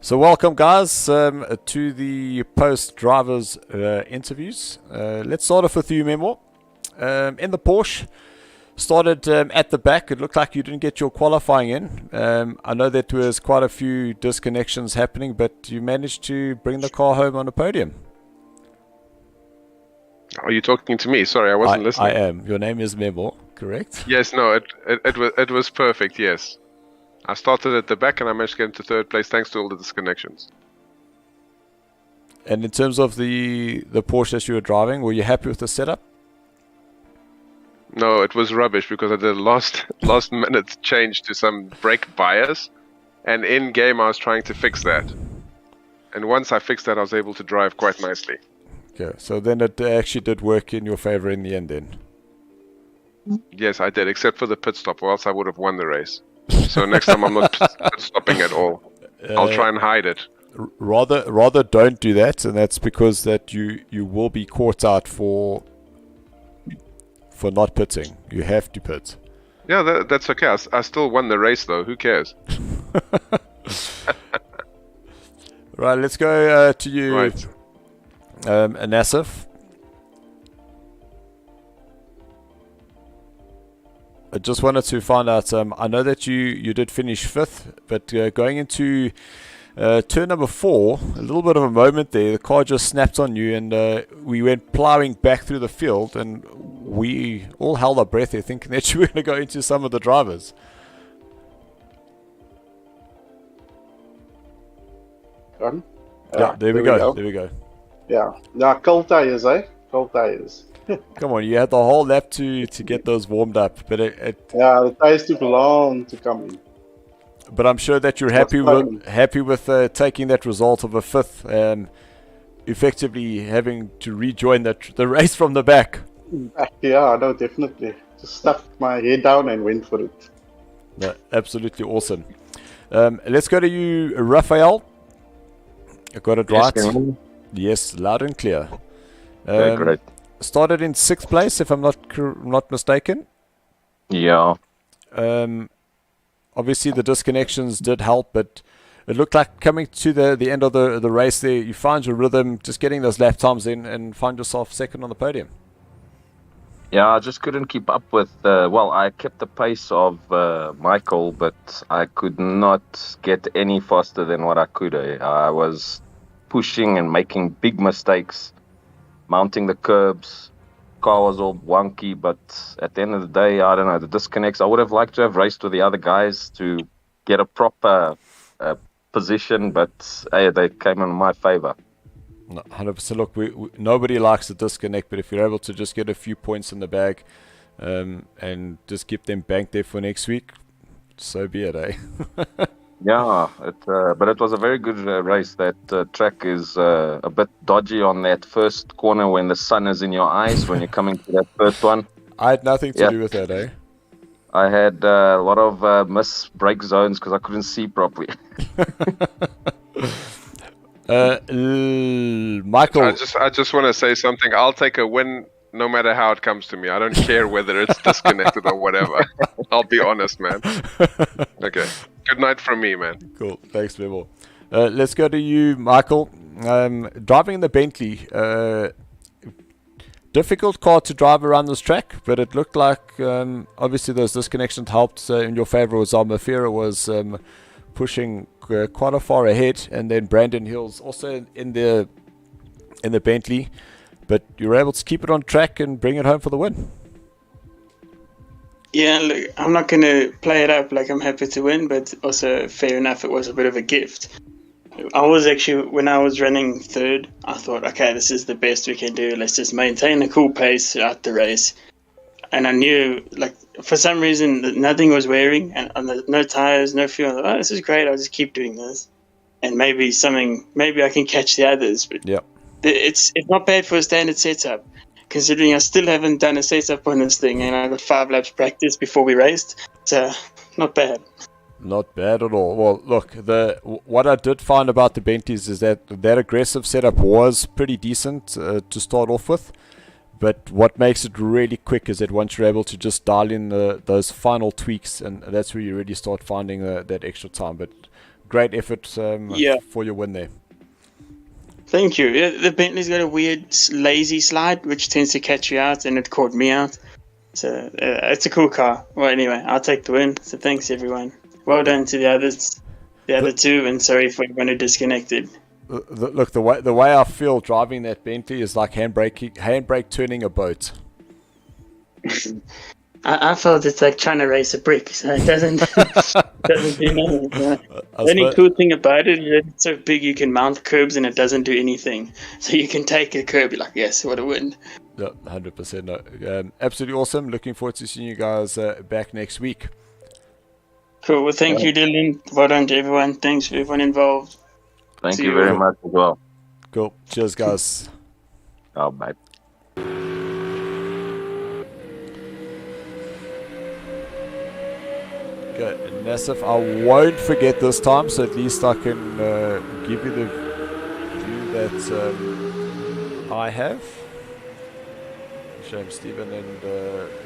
So welcome, guys, to the post-drivers interviews. Let's start off with you, Memo. In the Porsche, started at the back. It looked like you didn't get your qualifying in. I know that there was quite a few disconnections happening, but you managed to bring the car home on a podium. Are you talking to me? Sorry, I wasn't listening. I am. Your name is Memo, correct? Yes, no, it was perfect, yes. I started at the back and I managed to get into third place thanks to all the disconnections. And in terms of the Porsche that you were driving, were you happy with the setup? No, it was rubbish because I did a last minute change to some brake bias, and in game I was trying to fix that. And once I fixed that, I was able to drive quite nicely. Okay, so then it actually did work in your favor in the end then? Yes, I did, except for the pit stop, or else I would have won the race. So next time I'm not pit stopping at all. I'll try and hide it. Rather don't do that, and that's because that you will be caught out for not pitting. You have to pit. Yeah, that's okay. I still won the race though. Who cares? Right, let's go to you, Right. Anasif. I just wanted to find out, I know that you did finish 5th, but going into turn number 4, a little bit of a moment there. The car just snapped on you, and we went plowing back through the field, and we all held our breath there thinking that you were going to go into some of the drivers. Done? Yeah, there we go. There we go. Yeah, cold tires, eh? Cold tires. Come on, you had the whole lap to get those warmed up, but Yeah, the tires took long to come in. But I'm sure that you're happy with taking that result of a 5th and effectively having to rejoin the race from the back. Yeah, no, definitely. Just stuck my head down and went for it. No, absolutely awesome. Let's go to you, Raphael. I got it right. Yes, loud and clear. Great. Started in 6th place, if I'm not mistaken. Yeah. Obviously, the disconnections did help, but it looked like coming to the end of the race there, you found your rhythm, just getting those lap times in, and find yourself 2nd on the podium. Yeah, I just couldn't keep up with... I kept the pace of Michael, but I could not get any faster than what I could. I was pushing and making big mistakes, mounting the curbs. Car was all wonky, but at the end of the day, I don't know, the disconnects. I would have liked to have raced with the other guys to get a proper position, but hey, they came in my favor. No, 100%. Look, nobody likes the disconnect, but if you're able to just get a few points in the bag and just keep them banked there for next week, so be it, eh? Yeah, but it was a very good race. That track is a bit dodgy on that first corner when the sun is in your eyes when you're coming to that first one. I had nothing to do with that, eh? I had a lot of miss brake zones because I couldn't see properly. Michael, I just want to say something. I'll take a win no matter how it comes to me. I don't care whether it's disconnected or whatever. I'll be honest, man. Okay. Good night from me, man. Cool. Thanks, Memo. Let's go to you, Michael. Driving the Bentley. Difficult car to drive around this track, but it looked like obviously those disconnections helped in your favor. Mafira was pushing quite a far ahead, and then Brandon Hills also in the Bentley. But you were able to keep it on track and bring it home for the win. Yeah, look, I'm not going to play it up like I'm happy to win, but also fair enough, it was a bit of a gift. I was actually, when I was running 3rd, I thought, okay, this is the best we can do. Let's just maintain a cool pace throughout the race. And I knew, like, for some reason, nothing was wearing, and no tires, no fuel. I thought, oh, this is great. I'll just keep doing this. And maybe I can catch the others. But yeah. It's not bad for a standard setup, considering I still haven't done a setup on this thing, and I got 5 laps practice before we raced. So, not bad. Not bad at all. Well, look, what I did find about the Bentleys is that aggressive setup was pretty decent to start off with, But what makes it really quick is that once you're able to just dial in those final tweaks, and that's where you really start finding that extra time. But great effort for your win there. Thank you. Yeah, the Bentley's got a weird lazy slide, which tends to catch you out, and it caught me out. So it's a cool car. Well, anyway, I'll take the win. So thanks, everyone. Well done to the others, the other two, and sorry for everyone who disconnected. Look, the way I feel driving that Bentley is like handbrake turning a boat. I felt it's like trying to race a brick, so it doesn't do nothing. The only cool thing about it is that it's so big you can mount curbs and it doesn't do anything. So you can take a curb, you're like, yes, what a win. Yeah, 100%. No. Absolutely awesome. Looking forward to seeing you guys back next week. Cool. Well, thank you, Dylan. Well done to everyone. Thanks for everyone involved. Thank you very much as well. Cool. Cheers, guys. Oh, bye. Okay, Nassif, I won't forget this time, so at least I can give you the view that I have. Shame Stephen and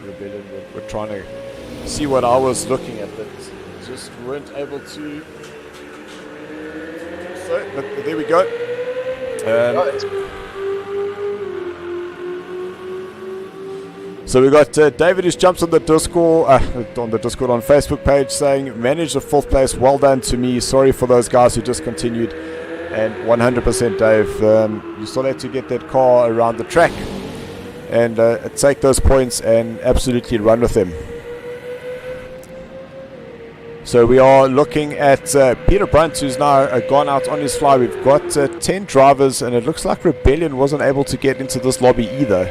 Rebellion were trying to see what I was looking at, but just weren't able to. So, but there we go. So we got David who's jumped on the Discord, on Facebook page saying, managed the 4th place, well done to me, sorry for those guys who discontinued. And 100% Dave, you still had to get that car around the track and take those points and absolutely run with them. So we are looking at Peter Brunt, who's now gone out on his fly. We've got 10 drivers, and it looks like Rebellion wasn't able to get into this lobby either.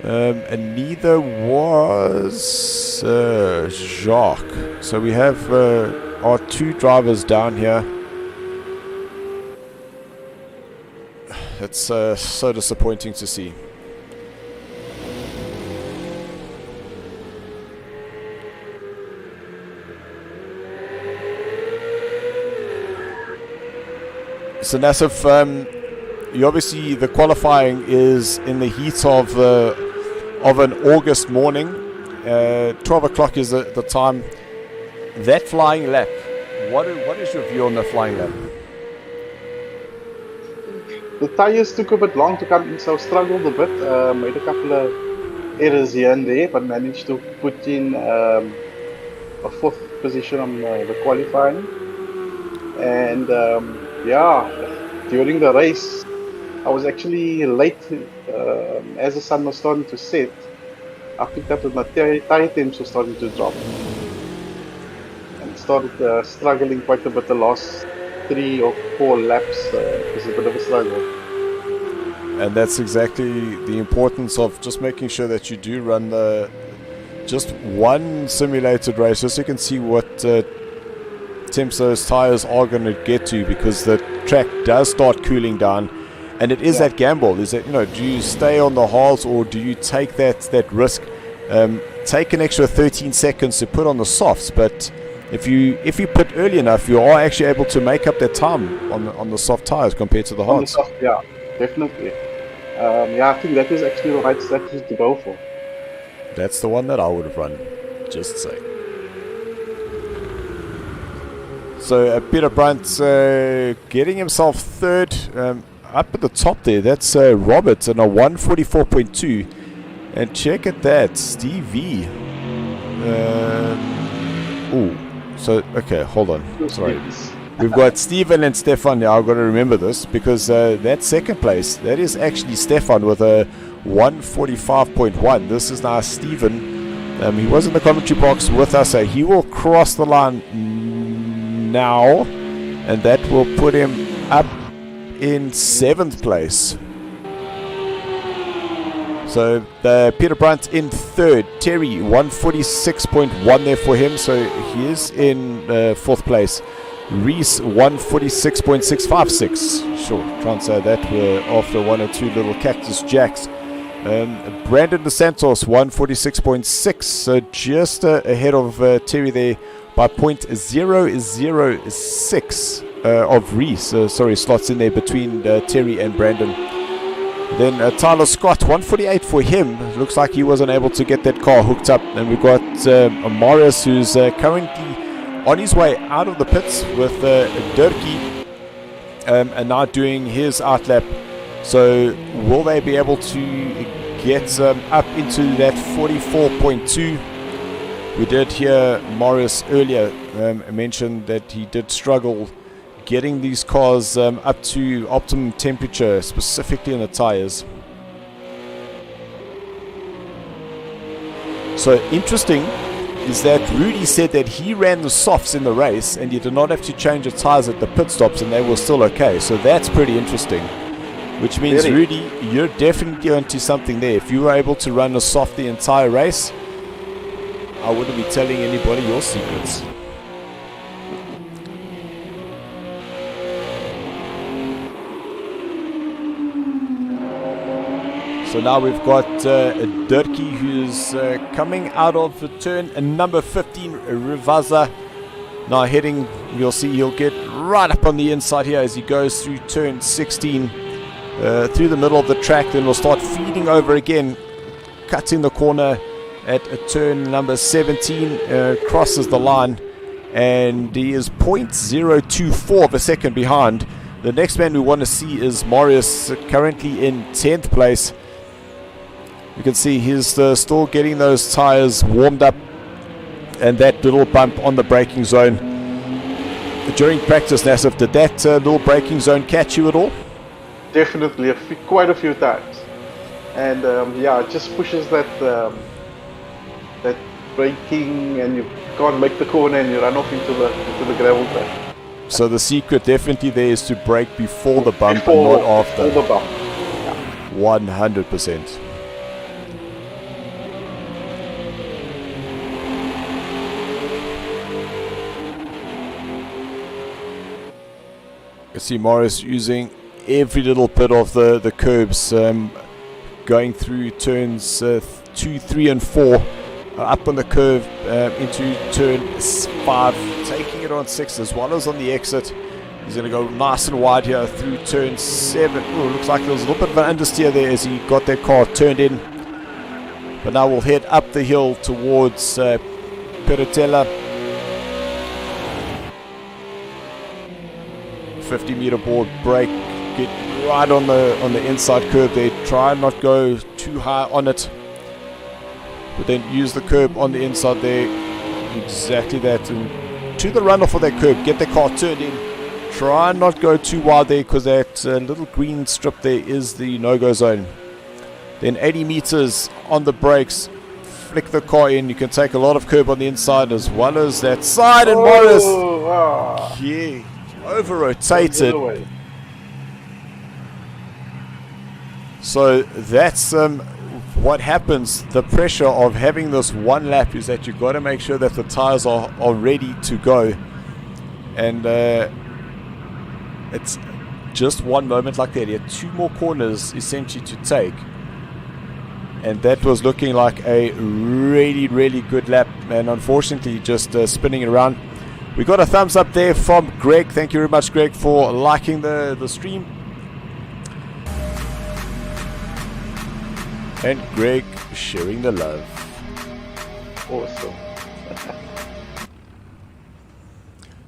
And neither was Jacques. So we have our 2 drivers down here. It's so disappointing to see. So Nassif, you obviously, the qualifying is in the heat of an August morning. 12 o'clock is the time. That flying lap, what is your view on the flying lap? The tyres took a bit long to come in, so I struggled a bit. Made a couple of errors here and there, but managed to put in a 4th position on the qualifying. And during the race, I was actually late as the sun was starting to set. I picked up that my tire temps were starting to drop and started struggling quite a bit the last 3 or 4 laps. It was a bit of a struggle. And that's exactly the importance of just making sure that you do run just one simulated race, just so you can see what temps those tires are going to get to, because the track does start cooling down, and it is that gamble. Is that, do you stay on the hards or do you take that risk? Take an extra 13 seconds to put on the softs, but if you put early enough, you are actually able to make up that time on the soft tires compared to the hards. On the soft, yeah, definitely. I think that is actually the right strategy to go for. That's the one that I would have run, just saying. So Peter Brunt getting himself 3rd, up at the top there. That's Robert in a 144.2. And check at that, Steve V. Okay, hold on. Sorry. We've got Stephen and Stefan now. I've got to remember this, because that 2nd place, that is actually Stefan with a 145.1. This is now Stephen. He was in the commentary box with us, so he will cross the line now, and that will put him up in 7th place. So Peter Brunt in 3rd, Terry 146.1 there for him, so he is in 4th place. Reese 146.656. Sure, can't say that after 1 or 2 little cactus jacks. Brandon DeSantos 146.6, so just ahead of Terry there by 0.006 of Reese. Sorry, slots in there between Terry and Brandon. Then Tyler Scott, 148 for him. Looks like he wasn't able to get that car hooked up. And we've got Morris, who's currently on his way out of the pits with Durkee, and now doing his outlap. So will they be able to get up into that 44.2? We did hear Morris earlier mention that he did struggle getting these cars up to optimum temperature, specifically in the tires. So interesting is that Rudy said that he ran the softs in the race and he did not have to change the tires at the pit stops and they were still okay. So that's pretty interesting, which means Rudy, you're definitely onto something there. If you were able to run a soft the entire race, I wouldn't be telling anybody your secrets. So now we've got Durkee, who's coming out of the turn number 15, Rivaza. Now heading, you'll see he'll get right up on the inside here as he goes through turn 16, through the middle of the track. Then we'll start feeding over again, cutting the corner at turn number 17, crosses the line, and he is 0.024 of a second behind. The next man we want to see is Marius, currently in 10th place. You can see he's still getting those tires warmed up and that little bump on the braking zone. During practice, Nassif, did that little braking zone catch you at all? Definitely, quite a few times. And yeah, it just pushes that that braking, and you can't make the corner and you run off into the gravel track. So the secret definitely there is to brake before the bump and not after. Before the bump. Yeah. 100%. You see Morris using every little bit of the curbs, going through turns 2, 3 and 4, up on the curve into turn 5, taking it on 6 as well as on the exit. He's going to go nice and wide here through turn 7. Oh, looks like there was a little bit of an understeer there as he got that car turned in. But now we'll head up the hill towards Peritella. 50-meter board brake, get right on the inside curb there. Try and not go too high on it, but then use the curb on the inside there. Exactly that, and to the runoff of that curb, get the car turned in. Try and not go too wide there, because that little green strip there is the no-go zone. Then 80 meters on the brakes, flick the car in. You can take a lot of curb on the inside as well as that side, and Morris, yeah, over-rotated. So that's what happens. The pressure of having this one lap is that you've got to make sure that the tires are ready to go, and it's just one moment like that. You had 2 more corners essentially to take, and that was looking like a really, really good lap, and unfortunately just spinning it around. We got a thumbs up there from Greg. Thank you very much, Greg, for liking the stream. And Greg sharing the love. Awesome.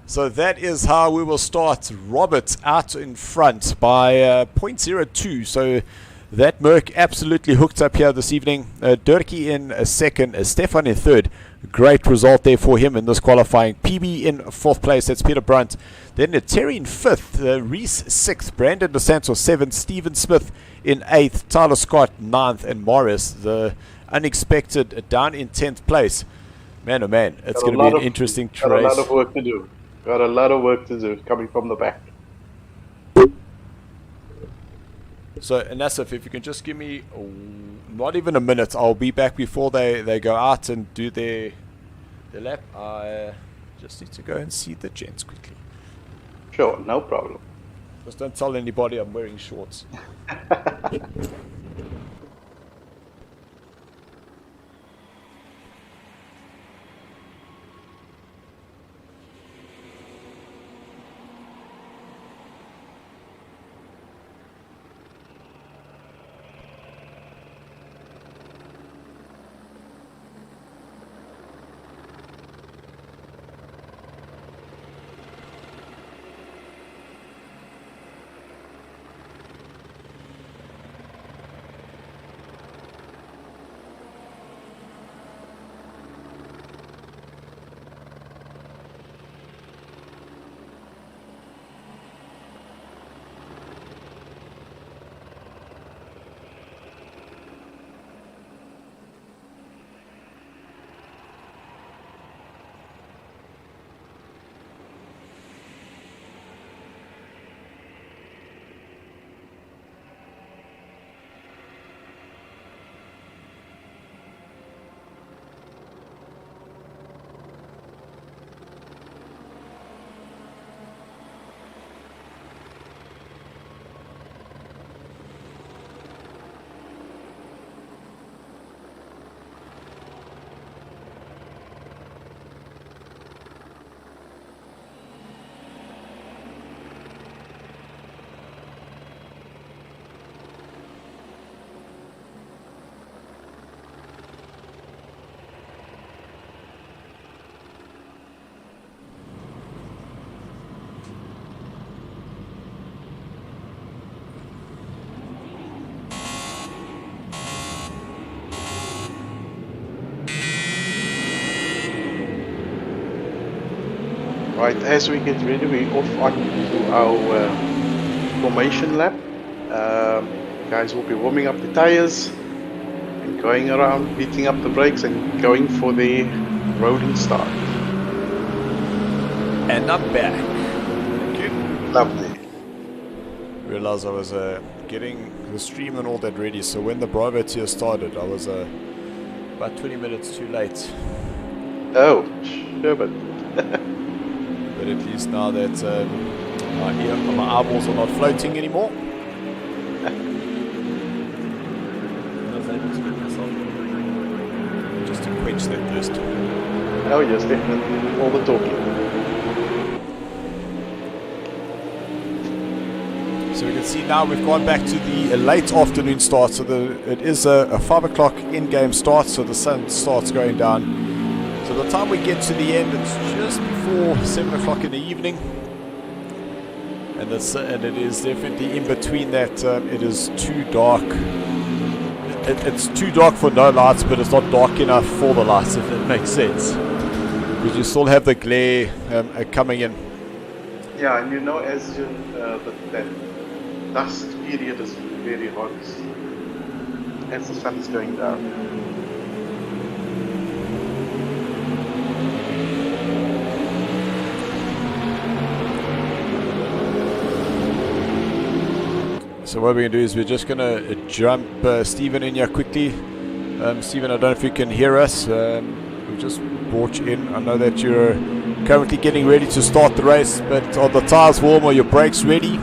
So that is how we will start. Robert out in front by 0.02. So that Merc absolutely hooked up here this evening. Durkee in second, Stefan in third. Great result there for him in this qualifying. PB in 4th place, that's Peter Brunt. Then Terry in 5th, Reese 6th, Brandon DeSantos 7th, Stephen Smith in 8th, Tyler Scott 9th, and Morris, the unexpected, down in 10th place. Man, oh man, it's going to be an interesting race. Got a lot of work to do. Got a lot of work to do coming from the back. So, Nassif, if you can just give me not even a minute, I'll be back before they go out and do their lap. I just need to go and see the gents quickly. Sure, no problem. Just don't tell anybody I'm wearing shorts. Right, as we get ready, we're off onto our formation lap. Guys will be warming up the tires and going around, beating up the brakes and going for the rolling start. And I'm back. Lovely. Realized I was getting the stream and all that ready, so when the Bravo tier started, I was about 20 minutes too late. Oh, sure, but But at least now that my eyeballs are not floating anymore, I was able to get myself just to quench that thirst. oh yes, definitely. All the talking. So we can see now we've gone back to the late afternoon start. So it is a 5 o'clock in-game start, so the sun starts going down. So by the time we get to the end, it's just before 7 o'clock in the evening. And it is definitely in between that. It is too dark. It's too dark for no lights, but it's not dark enough for the lights, if that makes sense. Because you still have the glare coming in. Yeah, and you know, as you, that dusk period is very hot as the sun is going down. So what we're going to do is we're just going to jump Stephen in here quickly. Stephen, I don't know if you can hear us. We've just brought you in. I know that you're currently getting ready to start the race, but are the tires warm or your brakes ready?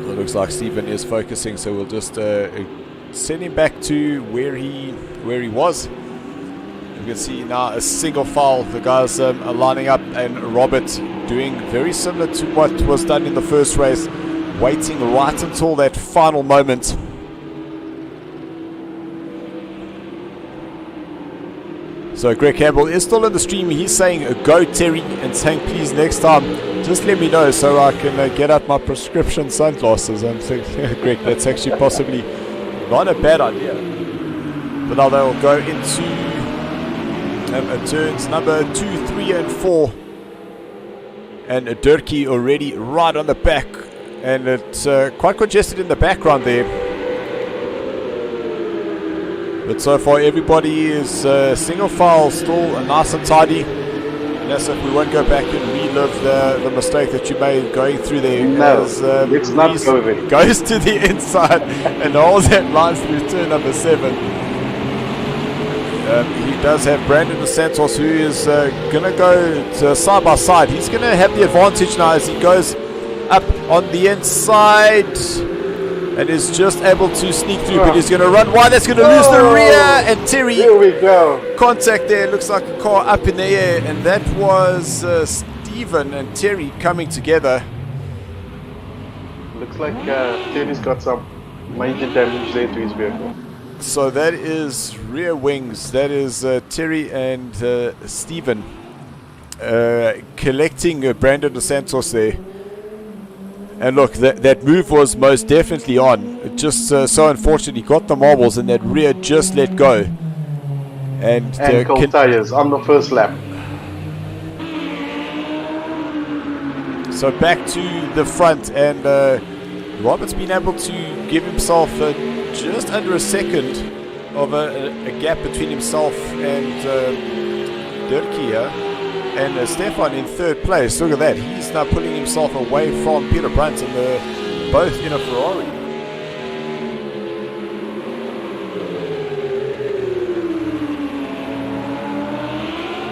It looks like Stephen is focusing, so we'll just send him back to where he was. You can see now a single file. The guys are lining up, and Robert doing very similar to what was done in the first race, waiting right until that final moment. So Greg Campbell is still in the stream. He's saying go Terry, and saying please next time just let me know so I can get out my prescription sunglasses. I'm thinking, Greg, that's actually possibly not a bad idea. But now they'll go into turns number 2, 3 and 4, and Durkee already right on the back, and it's quite congested in the background there, but so far everybody is single file, still nice and tidy. And that's if we won't go back and relive the mistake that you made going through there. No, as, let's not go there. Goes to the inside and holds that line through turn number 7. He does have Brandon Dos Santos, who is going to go side by side. He's going to have the advantage now as he goes up on the inside and is just able to sneak through, but he's going to run wide. That's going to lose the rear, and Terry, here we go. Contact there. Looks like a car up in the air, and that was Stephen and Terry coming together. Looks like Terry's got some major damage there to his vehicle. So that is rear wings. That is Terry and Stephen collecting Brandon Dos Santos there. And look, that move was most definitely on. It just so unfortunately got the marbles, and that rear just let go. And cold tires on the first lap. So back to the front, and Robert's been able to give himself just under a second of a gap between himself and Durkee here. And Stefan in third place. Look at that. He's now pulling himself away from Peter Brunt, and they're both in a Ferrari.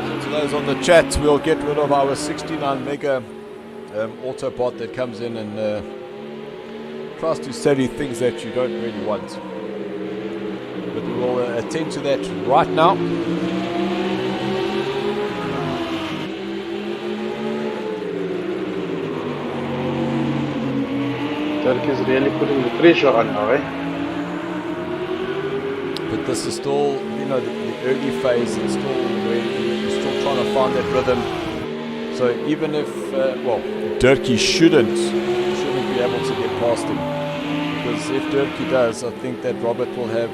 So to those on the chat, we'll get rid of our 69 mega autobot that comes in and tries to sell you things that you don't really want. But we will attend to that right now. Turk is really putting the pressure on now, eh? But this is still, you know, the early phase. It's still where you're still trying to find that rhythm. So even if, Durkee shouldn't be able to get past him. because if Dirkie does, I think that Robert will have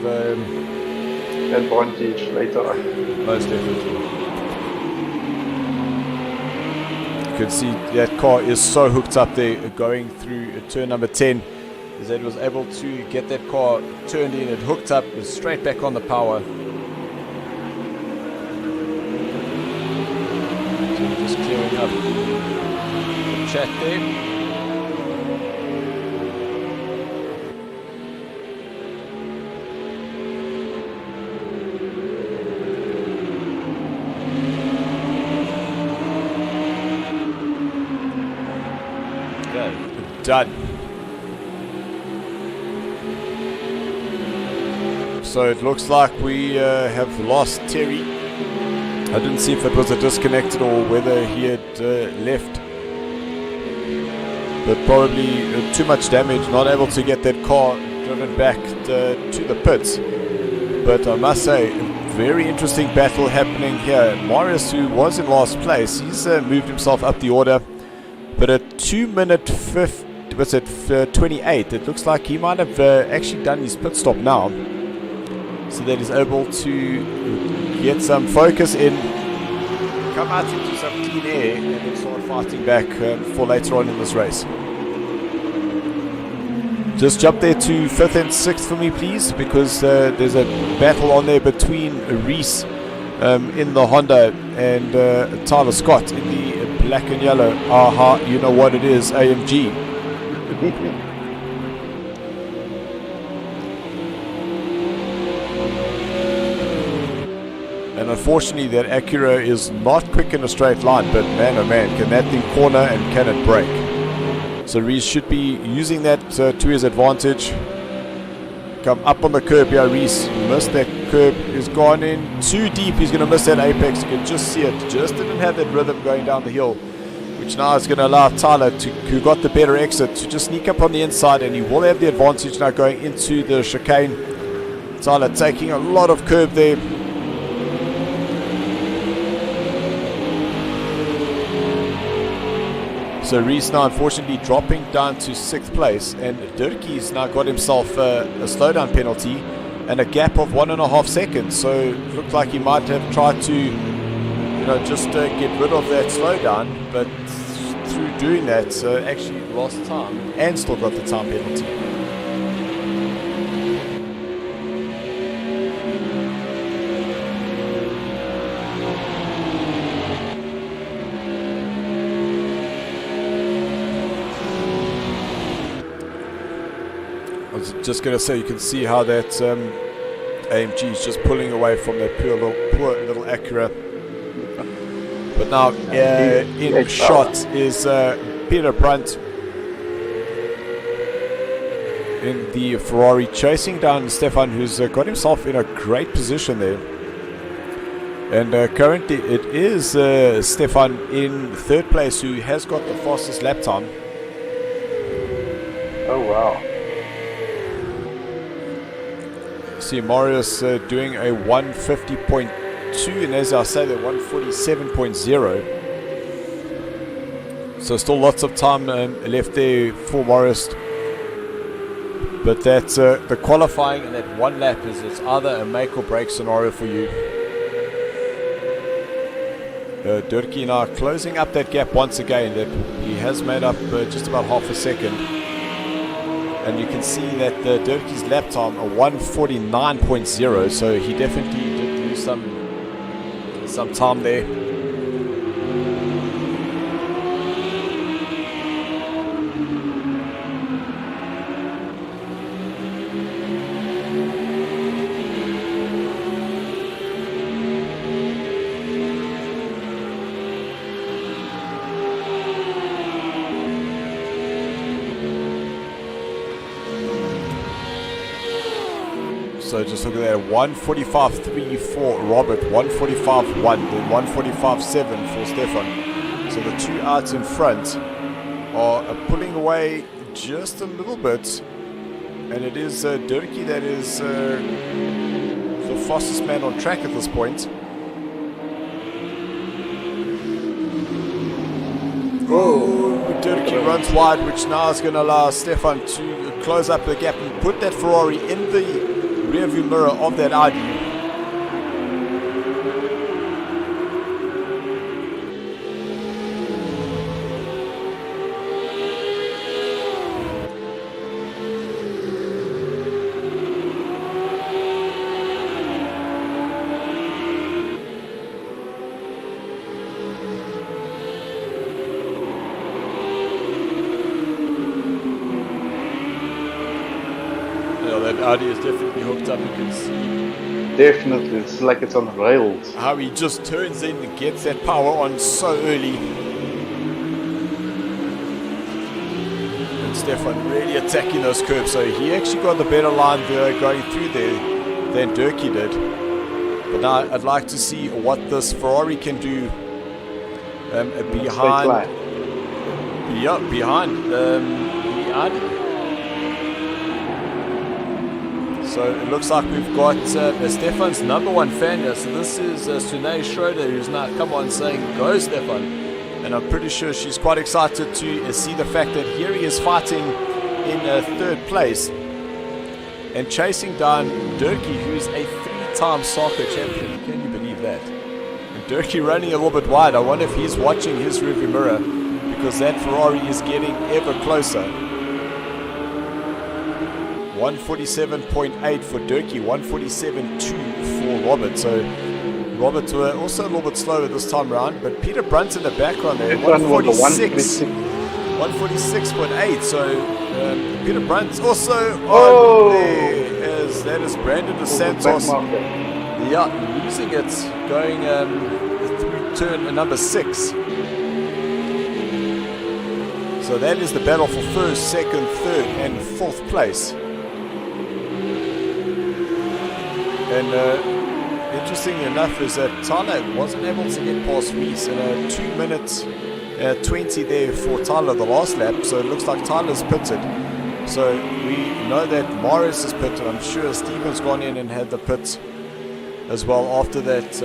advantage later on. most definitely. You can see that car is so hooked up there going through turn number 10. Is that it was able to get that car turned in, it hooked up, was straight back on the power. So just clearing up the chat there. Okay, done. So it looks like we have lost Terry. I didn't see if it was a disconnected or whether he had left. But probably too much damage, not able to get that car driven back to the pits. But I must say, very interesting battle happening here. Marius, who was in last place, he's moved himself up the order. But at 2 minute 28, it looks like he might have actually done his pit stop now. So that he's able to get some focus in, come out into some clean air, and then start fighting back for later on in this race. Just jump there to 5th and 6th for me, please, because there's a battle on there between Reese in the Honda and Tyler Scott in the black and yellow. Aha, you know what it is, AMG. And unfortunately that Acura is not quick in a straight line, but man oh man, can that thing corner and can it brake. So Reese should be using that to his advantage. Come up on the curb here, Reese missed that curb, he's gone in too deep, he's going to miss that apex, you can just see it, just didn't have that rhythm going down the hill, which now is going to allow Tyler, who got the better exit, to just sneak up on the inside, and he will have the advantage now going into the chicane. Tyler taking a lot of curb there. So Reese now unfortunately dropping down to 6th place, and Dirkie's now got himself a slowdown penalty and a gap of 1.5 seconds. So it looked like he might have tried to, just get rid of that slowdown, but through doing that, actually lost time and still got the time penalty. I was just going to say, you can see how that AMG is just pulling away from that poor little Acura. But now in shot is Peter Brandt in the Ferrari, chasing down Stefan, who's got himself in a great position there. And currently it is Stefan in 3rd place, who has got the fastest lap time. Oh wow. See Marius doing a 150.2, and as I say, the 147.0. So still lots of time left there for Marius. But that's the qualifying, and that one lap it's either a make or break scenario for you. Dirkie now closing up that gap once again, that he has made up just about half a second. And you can see that Dirkie's lap time a 149.0, so he definitely did lose some time there. So just look at that, 145.3 for Robert, 145.1, then 145.7 for Stefan. So the two outs in front are pulling away just a little bit, and it is Dirkie that is the fastest man on track at this point. Oh, Dirkie runs wide, which now is going to allow Stefan to close up the gap and put that Ferrari in the rearview mirror of that Audi. Audi is definitely hooked up, you can see. Definitely, it's like it's on rails. How he just turns in and gets that power on so early. And Stefan really attacking those curves, so he actually got the better line there going through there than Dirkie did. But now I'd like to see what this Ferrari can do behind the Audi. So it looks like we've got Stefan's number one fan here. So this is Sunay Schroeder, who's now come on saying, "Go Stefan." And I'm pretty sure she's quite excited to see the fact that here he is fighting in third place and chasing down Dirkie, who's a 3-time SARCO champion. Can you believe that? And Dirkie running a little bit wide. I wonder if he's watching his rearview mirror, because that Ferrari is getting ever closer. 147.8 for Dirkie, 147.2 for Robert. So Robert were also a little bit slower this time around, but Peter Brunt in the background there, 146.8. So Peter Brunt also on there, as that is Brandon Dos Santos. Yeah, losing it, going through turn number 6. So that is the battle for first, second, third, and fourth place. And interestingly enough is that Tyler wasn't able to get past Reese in a 2 minutes 20 there for Tyler the last lap. So it looks like Tyler's pitted. So we know that Morris is pitted. I'm sure Steven's gone in and had the pit as well after that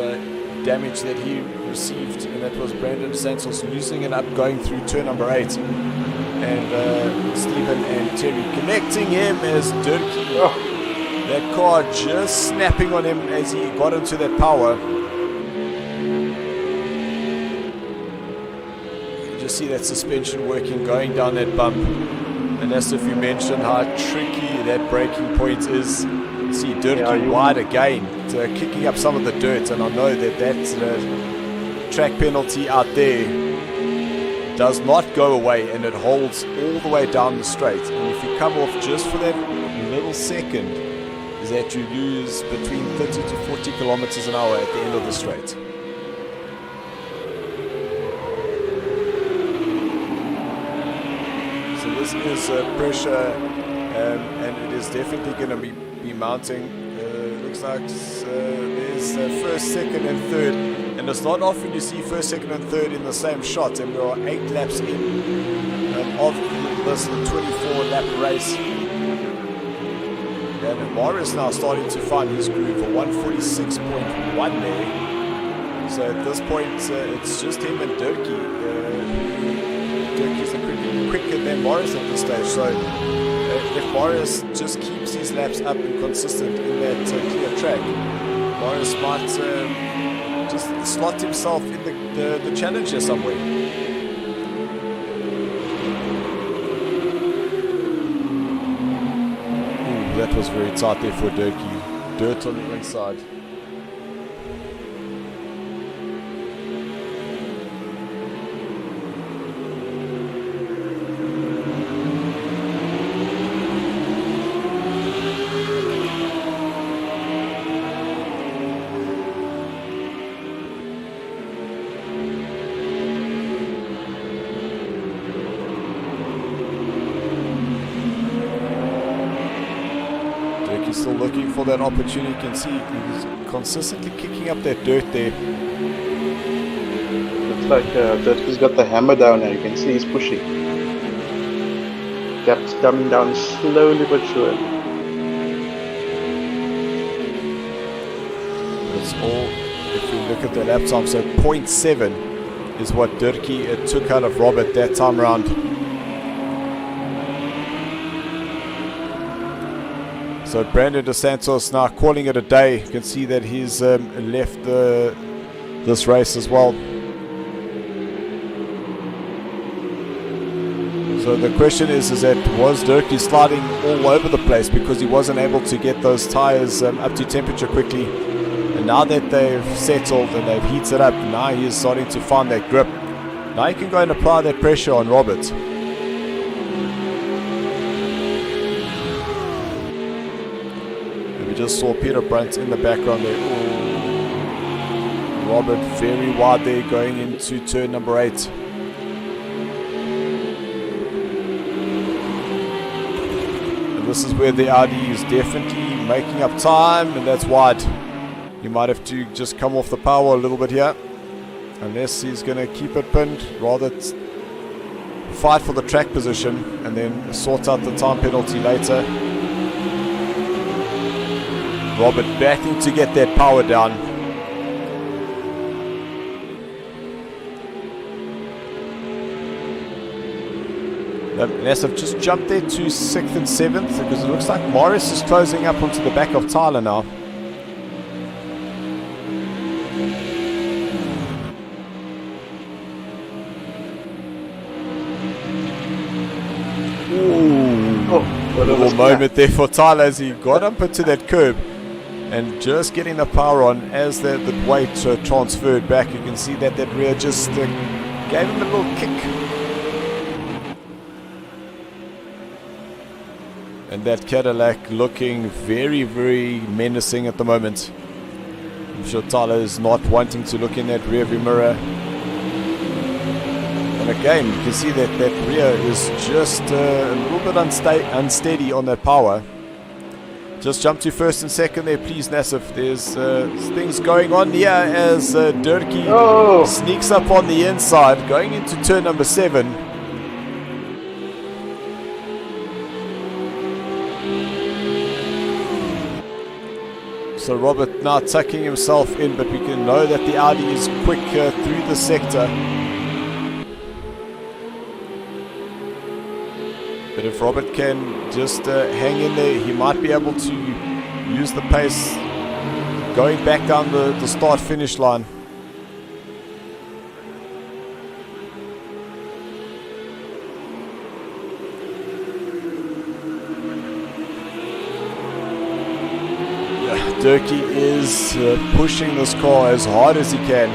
damage that he received. And that was Brandon Santos losing it up going through turn number 8. And Steven and Terry connecting him as Dirkie. That car just snapping on him as he got into that power. You just see that suspension working, going down that bump. And as if you mentioned how tricky that braking point is. See Dirkie wide again, kicking up some of the dirt. And I know that that track penalty out there does not go away, and it holds all the way down the straight. And if you come off just for that little second, is that you lose between 30 to 40 kilometers an hour at the end of the straight. So this is pressure, and it is definitely going to be mounting. Looks like there's first, second, and third. And it's not often you see first, second, and third in the same shot. And we are 8 laps in of this 24-lap race. And Morris now starting to find his groove for 146.1 there. So at this point, it's just him and Dirkie. Dirkie's quicker than Morris at this stage. So if Morris just keeps his laps up and consistent in that clear track, Morris might just slot himself in the challenger somewhere. That was very tight there for Dirkie. Dirt on the inside. Still looking for that opportunity. You can see he's consistently kicking up that dirt there. Looks like Dirkie's got the hammer down now. You can see he's pushing. Gap's coming down slowly but surely. It's all, if you look at the lap time, so 0.7 is what Dirkie took out of Robert that time around. So Brandon Dos Santos now calling it a day. You can see that he's left this race as well. So the question is that was Dirkie sliding all over the place because he wasn't able to get those tires up to temperature quickly? And now that they've settled and they've heated up, now he's starting to find that grip. Now he can go and apply that pressure on Robert. And we just saw Peter Brunt in the background there. Ooh. Robert very wide there going into turn number 8. This is where the Audi is definitely making up time, and that's wide. You might have to just come off the power a little bit here, unless he's going to keep it pinned. Rather fight for the track position and then sort out the time penalty later. Robert battling to get that power down. Nassif just jumped there to 6th and 7th because it looks like Morris is closing up onto the back of Tyler now. Ooh, a little moment there for Tyler as he got up into that curb and just getting the power on as the weight transferred back. You can see that rear just gave him a little kick. And that Cadillac looking very, very menacing at the moment. I'm sure Tyler is not wanting to look in that rear view mirror. And again, you can see that rear is just a little bit unsteady on that power. Just jump to 1st and 2nd there, please, Nassif. There's things going on here as Dirkie sneaks up on the inside, going into turn number 7. So Robert now tucking himself in, but we can know that the Audi is quick through the sector. But if Robert can just hang in there, he might be able to use the pace going back down the start-finish line. Dirkie is pushing this car as hard as he can.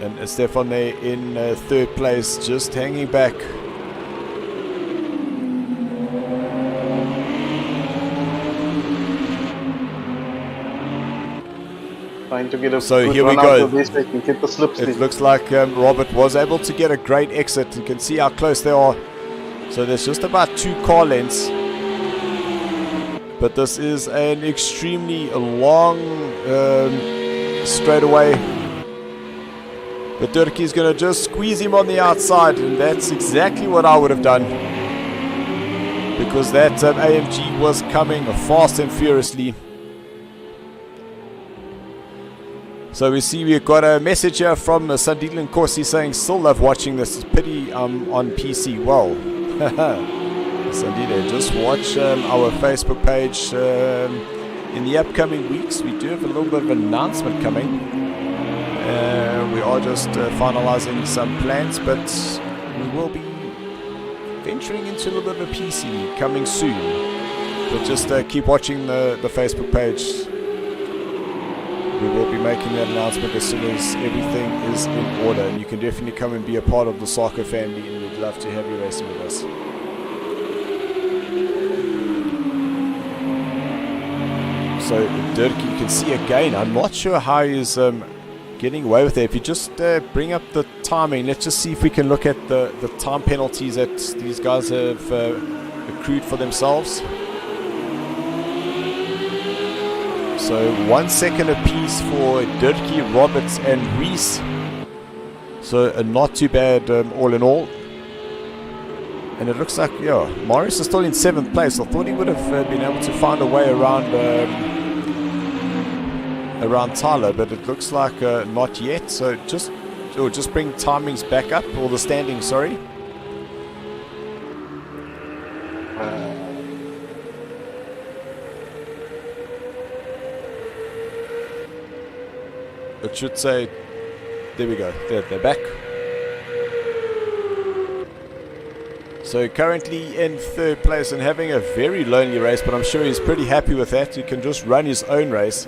And Stefan there in 3rd place, just hanging back. Trying to get a so good here we run go. out of this, they can get the slipstream. It looks like Robert was able to get a great exit. You can see how close they are. So there's just about 2 car lengths. But this is an extremely long straightaway. But Dirkie is going to just squeeze him on the outside, and that's exactly what I would have done. Because that AMG was coming fast and furiously. So we see we've got a message here from Sandile Nkosi saying, still love watching this. Pity on PC. Well, Sandile, just watch our Facebook page. In the upcoming weeks, we do have a little bit of an announcement coming. We are just finalizing some plans, but we will be venturing into a little bit of a PC coming soon. But just keep watching the Facebook page. We will be making that announcement as soon as everything is in order. And you can definitely come and be a part of the SARCO family, and we'd love to have you racing with us. So Dirkie, you can see again, I'm not sure how he's getting away with it. If you just bring up the timing, let's just see if we can look at the time penalties that these guys have accrued for themselves. So 1 second apiece for Dirkie, Roberts and Reese. So not too bad all in all. And it looks like, yeah, Morris is still in 7th place. I thought he would have been able to find a way around around Tyler, but it looks like not yet. So just bring timings back up, or the standings, sorry. It should say, there we go, they're back. So currently in third place and having a very lonely race, but I'm sure he's pretty happy with that. He can just run his own race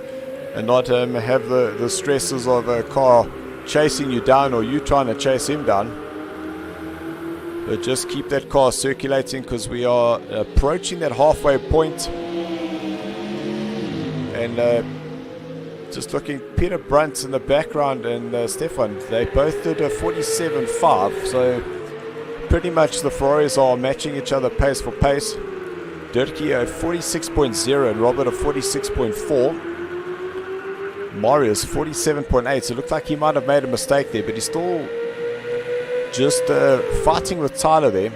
and not have the stresses of a car chasing you down or you trying to chase him down. But just keep that car circulating, because we are approaching that halfway point. And just looking, Peter Brunt in the background and Stefan, they both did a 47.5, so pretty much the Ferraris are matching each other pace for pace. Dirkie at 46.0 and Robert at 46.4. Marius 47.8, so it looked like he might have made a mistake there, but he's still just fighting with Tyler there.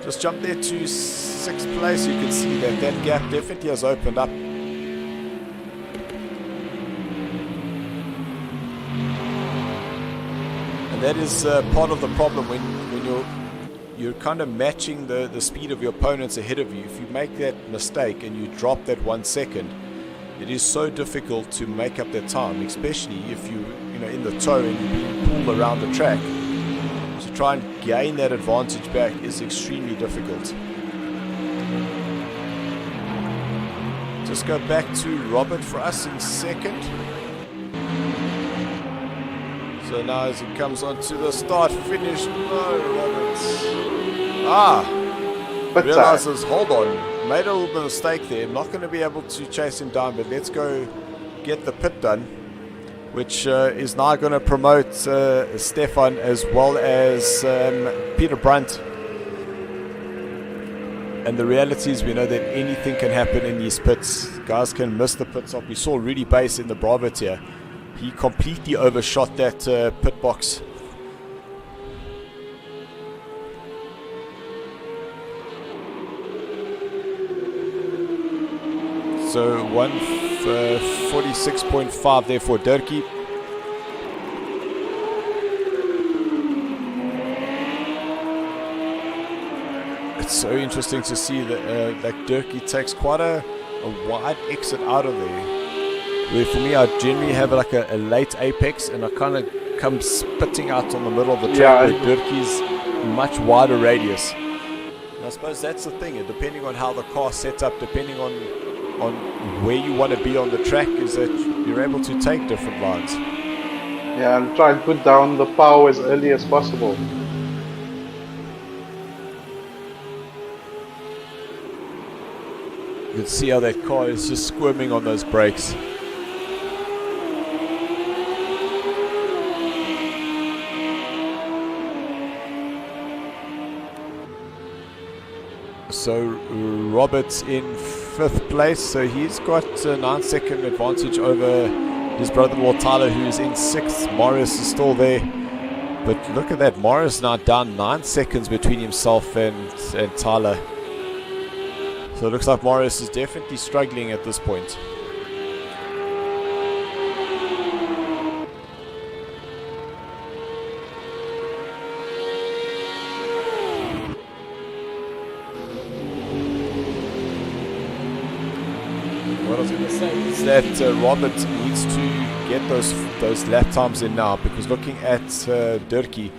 Just jumped there to 6th place. You can see that that gap definitely has opened up. And that is part of the problem when you're kind of matching the speed of your opponents ahead of you. If you make that mistake and you drop that 1 second, it is so difficult to make up that time, especially if you know in the tow and you're being pulled around the track. To try and gain that advantage back is extremely difficult. Just go back to Robert for us in second. So now as it comes onto the start finish, no, Robert. Realizes, hold on, made a little bit of mistake there. I'm not going to be able to chase him down, but let's go get the pit done, which is now going to promote Stefan as well as Peter Brunt. And the reality is we know that anything can happen in these pits. Guys can miss the pit stop. We saw Rudy Bass in the Bravo tier. He completely overshot that pit box. So 146.5 there for Dirkie. It's so interesting to see that Dirkie takes quite a wide exit out of there. Where for me, I generally have like a late apex, and I kind of come spitting out on the middle of the track, where Dirkie's much wider radius. And I suppose that's the thing, depending on how the car's set up, depending on where you want to be on the track, is that you're able to take different lines. Yeah, and try and put down the power as early as possible. You can see how that car is just squirming on those brakes. So Robert's in 5th place, so he's got a 9-second advantage over his brother-in-law Tyler, who's in 6th. Morris is still there, but look at that, Morris now down 9 seconds between himself and Tyler. So it looks like Morris is definitely struggling at this point. What I was going to say is that Robert needs to get those lap times in now, because looking at Dirkie,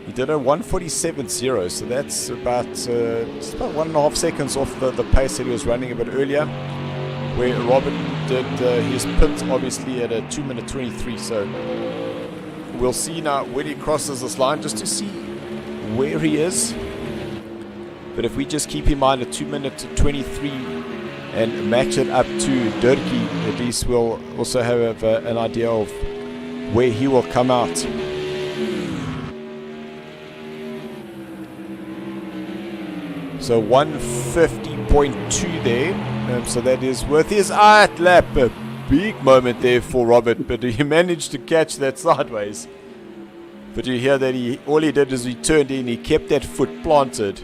he did a 147.0, so that's about just about 1.5 seconds off the pace that he was running a bit earlier, where Robert did his pit obviously at a 2:23. So we'll see now when he crosses this line, just to see where he is. But if we just keep in mind a 2:23 and match it up to Dirkie, at least we'll also have an idea of where he will come out. So 150.2 there, so that is worth his lap. A big moment there for Robert, but he managed to catch that sideways. But you hear that all he did is he turned in, he kept that foot planted.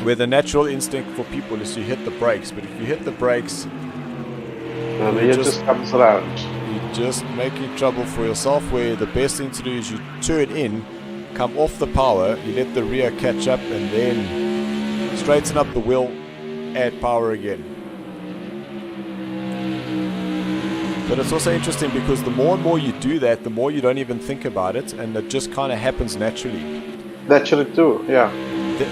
where the natural instinct for people is to hit the brakes. But if you hit the brakes, And it just comes around. you're just making trouble for yourself, where the best thing to do is you turn in, come off the power, you let the rear catch up, and then straighten up the wheel, add power again. But it's also interesting because the more and more you do that, the more you don't even think about it, and it just kind of happens naturally. Naturally too, yeah.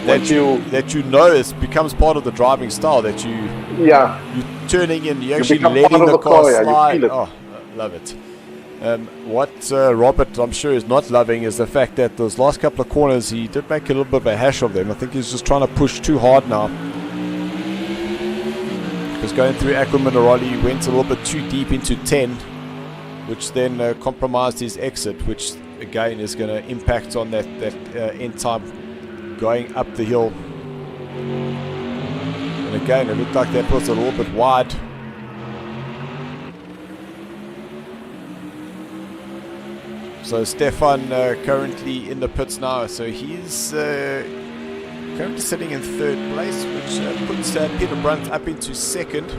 That you know it becomes part of the driving style, that you're turning in, you're actually become letting part of the the car car, yeah, you slide. feel it. Oh, I love it. What Robert, I'm sure, is not loving is the fact that those last couple of corners, he did make a little bit of a hash of them. I think he's just trying to push too hard now. Because going through Aquamanaroli, he went a little bit too deep into 10, which then compromised his exit, which again is going to impact on that end time going up the hill. And again, it looked like that was a little bit wide. So Stefan currently in the pits now, so he's currently sitting in third place, which puts Peter Brunt up into second.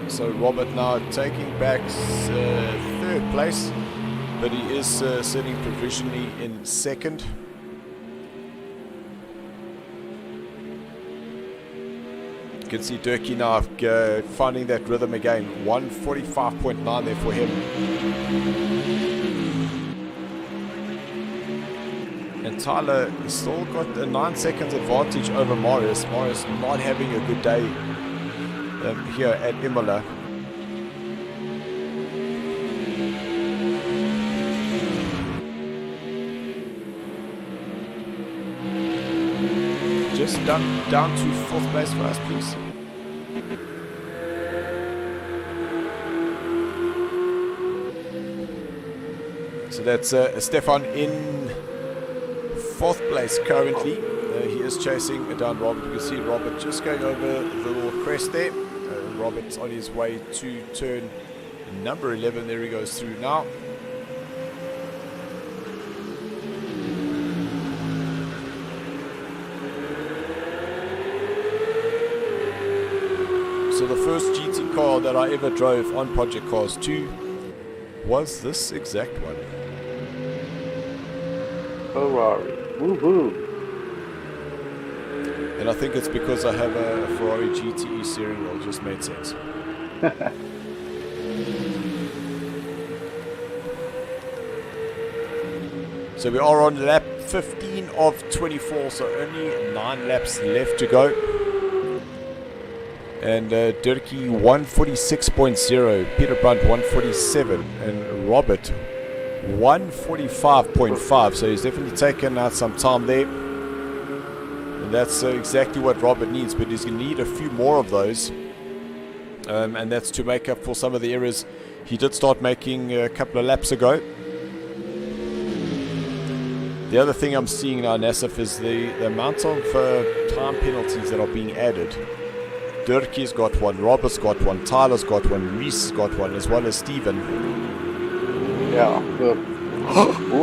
So Robert now taking back third place, but he is sitting provisionally in second. You can see Durkee now finding that rhythm again. 145.9 there for him. And Tyler still got a 9 seconds advantage over Marius. Marius not having a good day here at Imola. Just down to fourth place for us, please. So that's Stefan in fourth place currently. He is chasing down Robert. You can see Robert just going over the little crest there. Robert's on his way to turn number 11. There he goes through now. So the first GT car that I ever drove on Project Cars 2 was this exact one. Ferrari. Woohoo! And I think it's because I have a Ferrari GTE steering wheel. It just made sense. So we are on lap 15 of 24, so only 9 laps left to go. And Durkee 146.0, Peter Brunt 147, and Robert 145.5. So he's definitely taken out some time there. And that's exactly what Robert needs, but he's going to need a few more of those. And that's to make up for some of the errors he did start making a couple of laps ago. The other thing I'm seeing now, Nassif, is the amount of time penalties that are being added. Durkee's got one, Robert's got one, Tyler's got one, Reese's got one, as well as Steven. Yeah.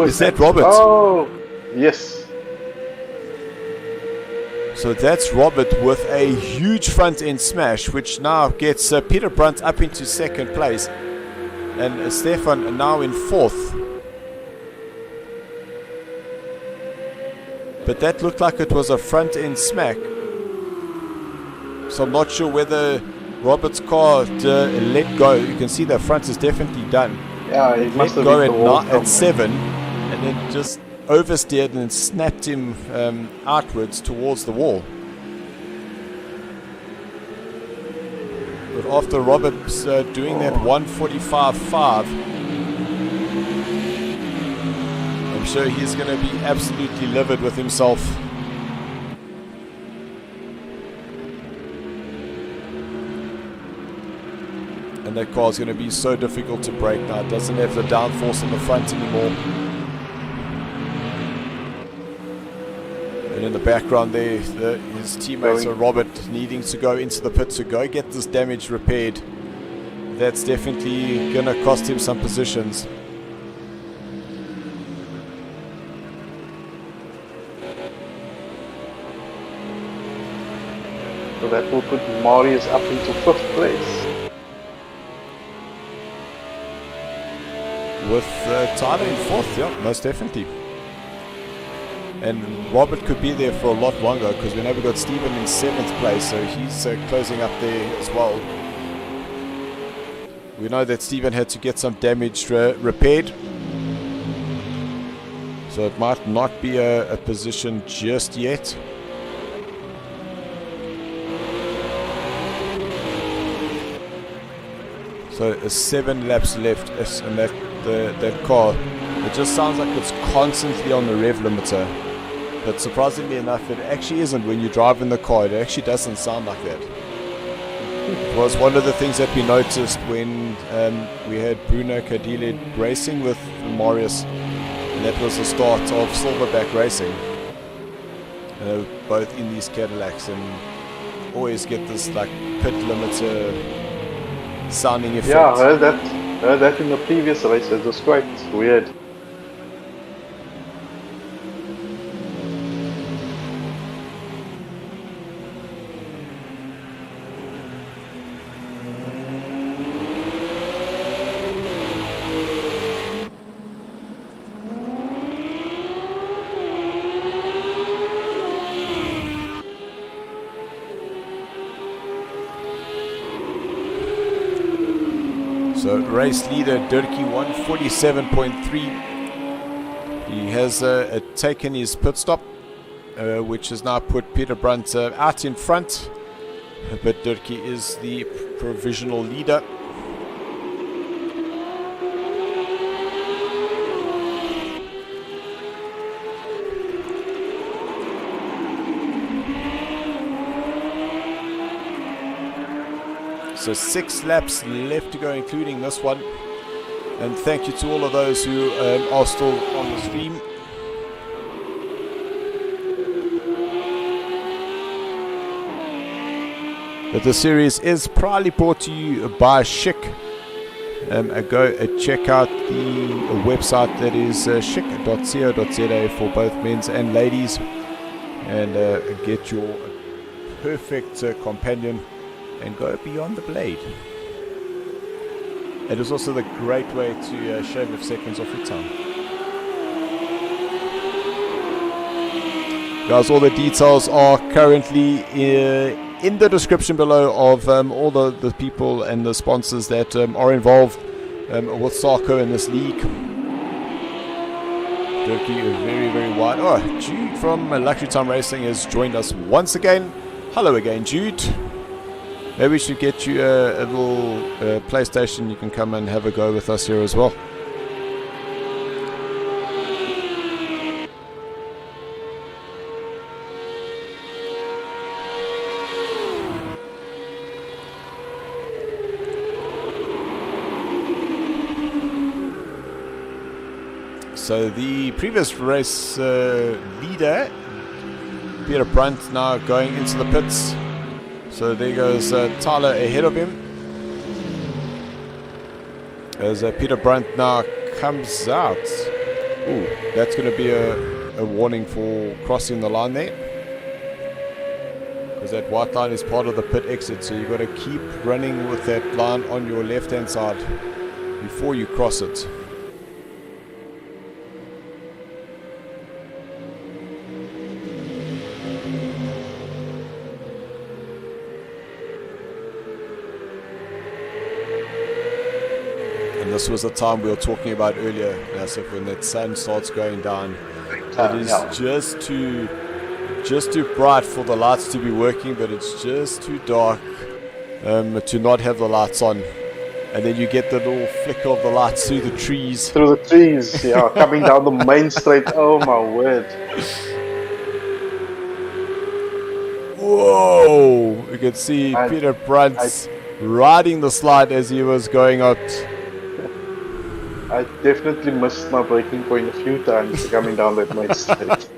Is that Robert? Oh, yes. So that's Robert with a huge front end smash, which now gets Peter Brunt up into second place. And Stefan now in fourth. But that looked like it was a front end smack. So I'm not sure whether Robert's car let go. You can see the front is definitely done. Yeah, it must have go been at 7 and then just oversteered and snapped him outwards towards the wall. But after Robert's doing that 145.5, I'm sure he's going to be absolutely livid with himself. And that car is going to be so difficult to brake now. It doesn't have the downforce in the front anymore. And in the background there, his teammates are Robert needing to go into the pit to go get this damage repaired. that's definitely going to cost him some positions. So that will put Marius up into 5th place. With Tyler in 4th, yeah, most definitely. And Robert could be there for a lot longer, because we know we got Stephen in 7th place, so he's closing up there as well. We know that Stephen had to get some damage repaired, so it might not be a position just yet. So 7 laps left, and that car, it just sounds like it's constantly on the rev limiter. But surprisingly enough, it actually isn't. When you drive in the car, it actually doesn't sound like that. It was one of the things that we noticed when we had Bruno Cadile racing with Marius, and that was the start of Silverback racing. Both in these Cadillacs, and always get this like pit limiter sounding effect. Yeah, I heard that in the previous race. It was quite weird. So race leader Durkee 147.3. He has taken his pit stop, which has now put Peter Brunt out in front. But Durkee is the provisional leader. So 6 laps left to go, including this one. And thank you to all of those who are still on the stream. But the series is proudly brought to you by Schick. Go check out the website that is schick.co.za for both men's and ladies, and get your perfect companion and go beyond the blade. It is also the great way to shave a few seconds off your time. Guys, all the details are currently in the description below of all the people and the sponsors that are involved with SARCO in this league. Durkee is very, very wide. Oh, Jude from LuxuryTime Racing has joined us once again. Hello again, Jude. Maybe we should get you a little PlayStation. You can come and have a go with us here as well. So the previous race leader, Peter Brunt, now going into the pits. So there goes Tyler ahead of him. As Peter Brunt now comes out. Ooh, that's going to be a warning for crossing the line there. Because that white line is part of the pit exit. So you've got to keep running with that line on your left-hand side before you cross it. This was the time we were talking about earlier, Nassif, when that sun starts going down. It is just too bright for the lights to be working, but it's just too dark to not have the lights on. And then you get the little flicker of the lights through the trees. Through the trees, yeah, coming down the main straight. Oh my word. Whoa! You can see Peter Brunt riding the slide as he was going out. I definitely missed my braking point a few times coming down that main street.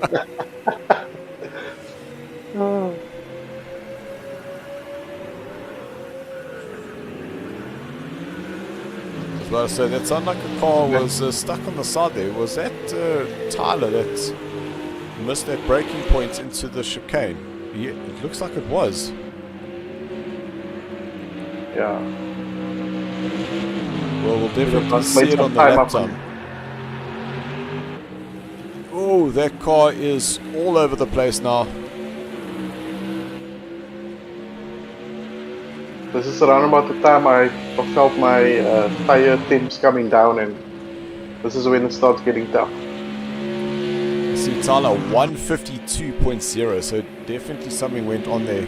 Well, so that sounded like a car was stuck on the side there. Was that Tyler that missed that braking point into the chicane? Yeah, it looks like it was. Yeah. Well, we'll definitely must see make it some on the time lap up on time. Oh, that car is all over the place now. This is around about the time I felt my tire temps coming down, and this is when it starts getting tough. See, Tyler 152.0, so definitely something went on there.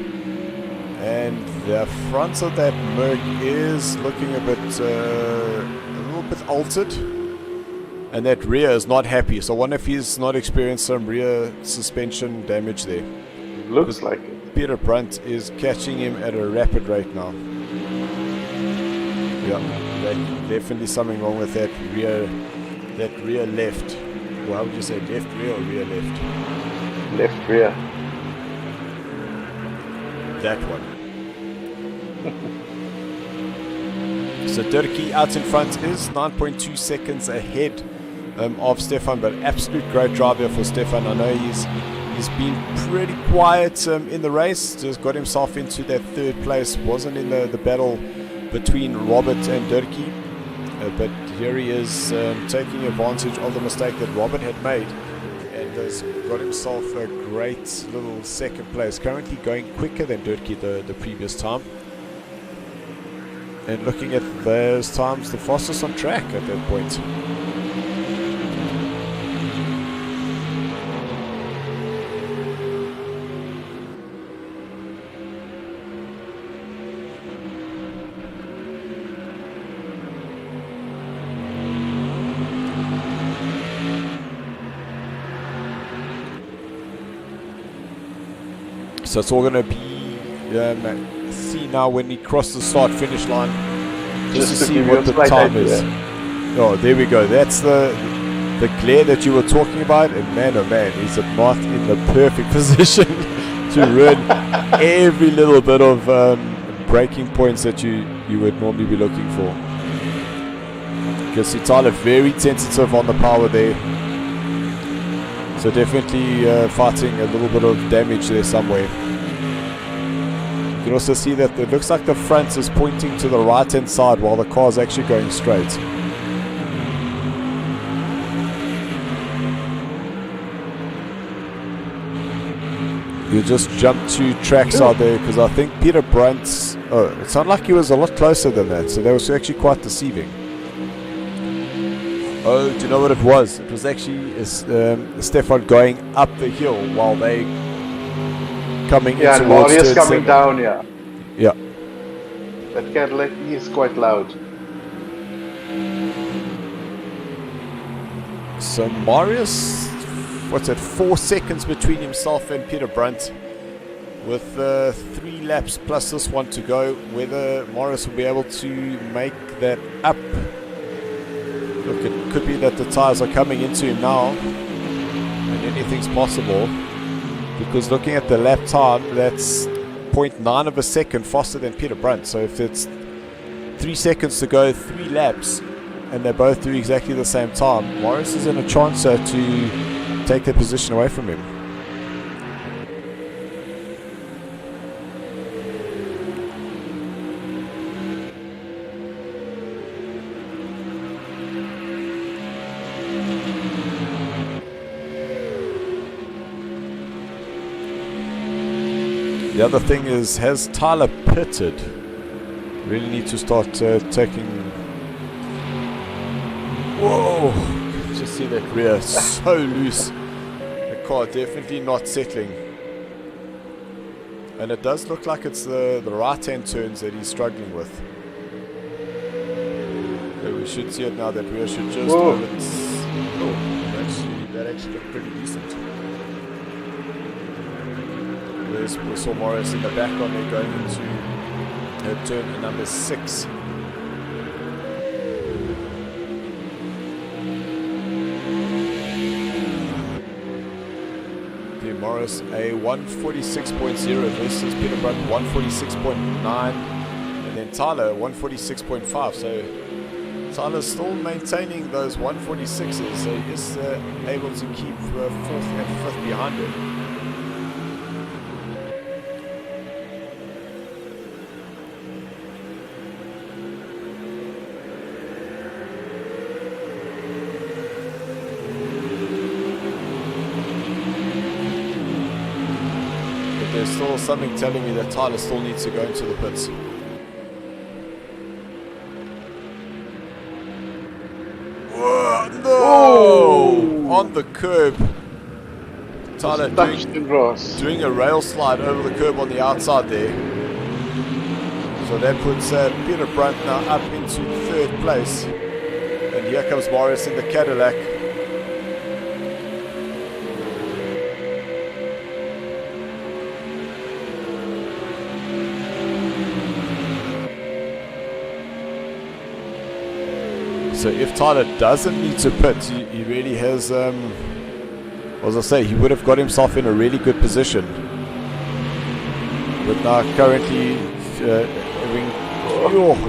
And the front of that Merc is looking a little bit altered. And that rear is not happy, so I wonder if he's not experienced some rear suspension damage there. Looks like it. Peter Brunt is catching him at a rapid rate now. Yeah, definitely something wrong with that rear left. Well, how would you say, left rear or rear left? Left rear. That one. So Dirkie out in front is 9.2 seconds ahead of Stefan, but absolute great drive here for Stefan. I know he's been pretty quiet in the race, just got himself into that third place, wasn't in the battle between Robert and Dirkie, but here he is taking advantage of the mistake that Robert had made and has got himself a great little second place, currently going quicker than Dirkie the previous time. And looking at those times, the fastest on track at that point. So it's all going to be see now when he crosses the start-finish line, just to see what the time is. Oh, there we go. That's the glare that you were talking about, and man, oh man, is it not in the perfect position to ruin every little bit of braking points that you would normally be looking for. You can see Tyler very tentative on the power there. So definitely fighting a little bit of damage there somewhere. You can also see that it looks like the front is pointing to the right hand side while the car is actually going straight. You just jumped 2 tracks out there because I think Peter Brunt's... Oh, it sounded like he was a lot closer than that, so that was actually quite deceiving. Oh, do you know what it was? It was actually Stefan going up the hill while they coming in towards Marius coming down, yeah. Yeah. That Cadillac is quite loud. So Marius, what's it, 4 seconds between himself and Peter Brunt with 3 laps plus this one to go. Whether Marius will be able to make that up. Look, it could be that the tyres are coming into him now, and anything's possible, because looking at the lap time, that's 0.9 of a second faster than Peter Brunt. So if it's 3 seconds to go, 3 laps, and they both do exactly the same time, Morris is in a chance to take the position away from him. The other thing is, has Tyler pitted? Really need to start taking... Whoa! Just see that rear, so loose. The car definitely not settling. And it does look like it's the right-hand turns that he's struggling with. So we should see it now, that rear should just... Oh, that actually looked pretty decent. We saw Morris in the background there going into turn number 6. Peter Morris a 146.0 versus Peter Brunt 146.9, and then Tyler 146.5. So Tyler's still maintaining those 146s, so he is able to keep 4th and 5th behind him. But there's still something telling me that Tyler still needs to go into the pits. No! On the curb. Tyler doing a rail slide over the curb on the outside there. So that puts Peter Brunt now up into 3rd place. And here comes Morris in the Cadillac. So if Tyler doesn't need to pit, he really has, as I say, he would have got himself in a really good position. But now currently having,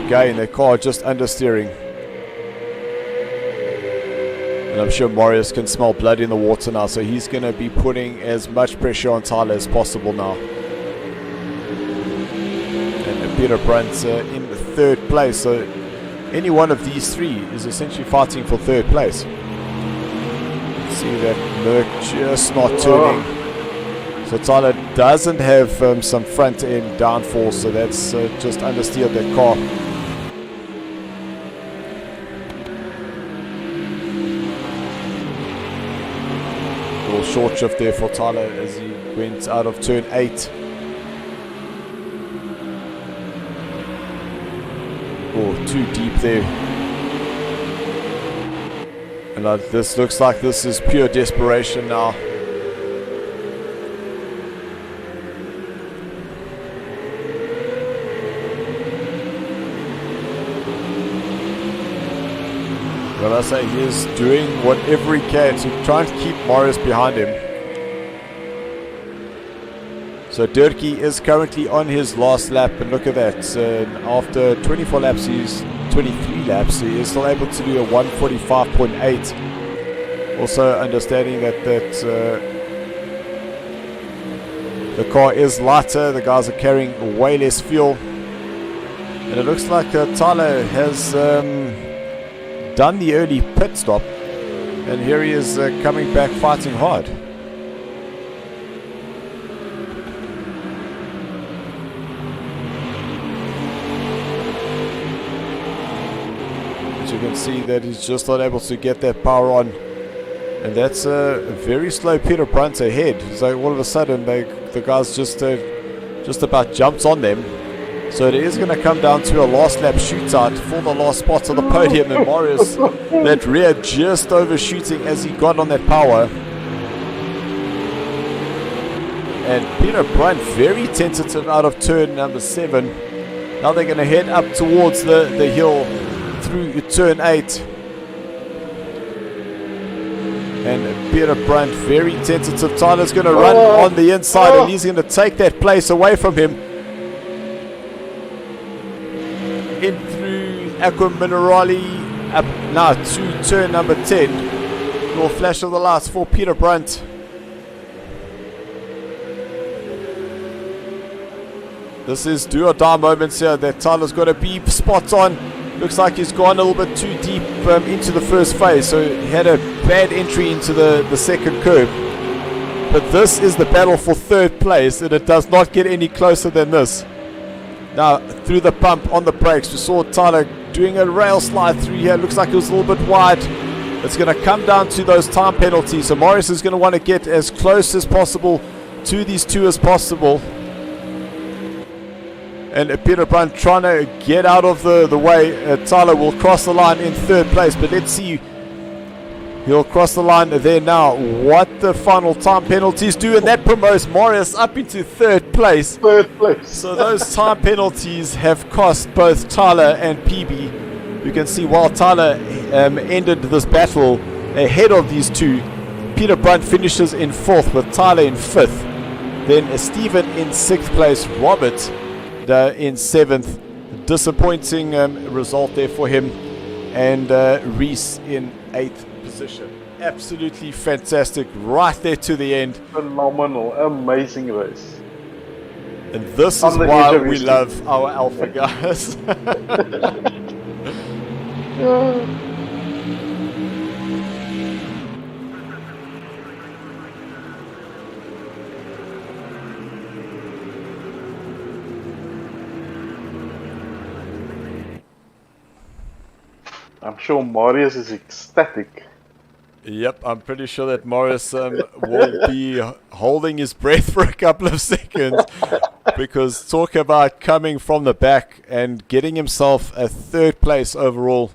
again, the car just understeering. And I'm sure Marius can smell blood in the water now, so he's going to be putting as much pressure on Tyler as possible now. And Peter Brunt in 3rd place, so any one of these 3 is essentially fighting for 3rd place. See that Merc just not turning. So Tyler doesn't have some front end downforce, so that's just understeered that car. A little short shift there for Tyler as he went out of turn 8. Oh, too deep there. And this looks like this is pure desperation now. Well, I say he is doing whatever he can to try and keep Morris behind him. So Durkee is currently on his last lap, and look at that. After 24 laps, 23 laps, he is still able to do a 145.8. Also understanding that the car is lighter, the guys are carrying way less fuel. And it looks like Tyler has done the early pit stop, and here he is coming back fighting hard. You can see that he's just not able to get that power on, and that's a very slow Peter Brunt ahead. So all of a sudden the guys just about jumped on them. So it is going to come down to a last lap shootout for the last spot on the podium, and Morris that rear just overshooting as he got on that power. And Peter Brunt very tentative out of turn number 7. Now they're going to head up towards the hill through turn 8, and Peter Brunt very tentative. Tyler's going to run on the inside, and he's going to take that place away from him. In through Aqua Minerali, up now to turn number 10. Little flash of the lights for Peter Brunt. This is do or die moments here that Tyler's got to be spot on. Looks like he's gone a little bit too deep into the first phase, so he had a bad entry into the second curve. But this is the battle for 3rd place, and it does not get any closer than this. Now, through the pump on the brakes, we saw Tyler doing a rail slide through here. Looks like it was a little bit wide. It's going to come down to those time penalties, so Morris is going to want to get as close as possible to these 2 as possible. And Peter Brunt trying to get out of the way. Tyler will cross the line in 3rd place, but let's see. He'll cross the line there now. What the final time penalties do, and that promotes Morris up into 3rd place. 3rd place. So those time penalties have cost both Tyler and PB. You can see while Tyler ended this battle ahead of these 2, Peter Brunt finishes in 4th with Tyler in 5th. Then Stephen in 6th place. Robert in 7th. Disappointing result there for him. and Reese in 8th position. Absolutely fantastic, right there to the end. Phenomenal, amazing race. And this is On the why edge of we history. love our alpha guys. I'm sure Marius is ecstatic. Yep, I'm pretty sure that Morris will be holding his breath for a couple of seconds, because talk about coming from the back and getting himself a 3rd place overall.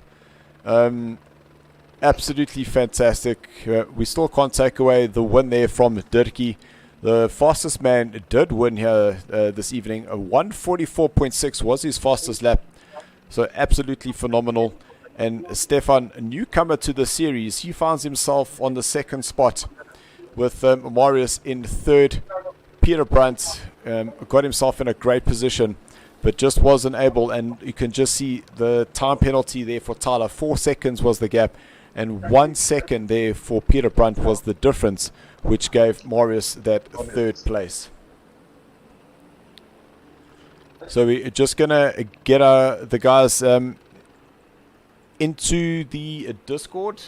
Absolutely fantastic. We still can't take away the win there from Dirkie. The fastest man did win here this evening. A 1:44.6 was his fastest lap. So absolutely phenomenal. And Stefan, a newcomer to the series, he finds himself on the 2nd spot with Marius in 3rd. Peter Brandt got himself in a great position, but just wasn't able. And you can just see the time penalty there for Tyler. 4 seconds was the gap, and 1 second there for Peter Brandt was the difference, which gave Marius that 3rd place. So we're just going to get the guys into the Discord,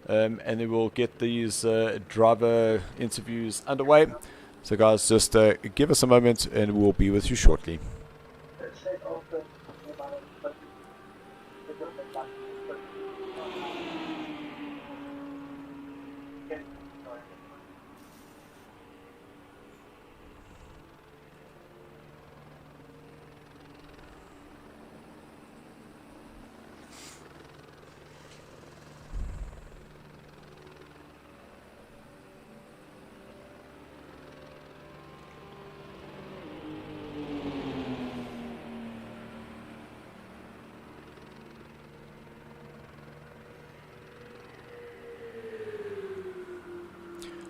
and then we'll get these driver interviews underway. So guys, just give us a moment and we'll be with you shortly.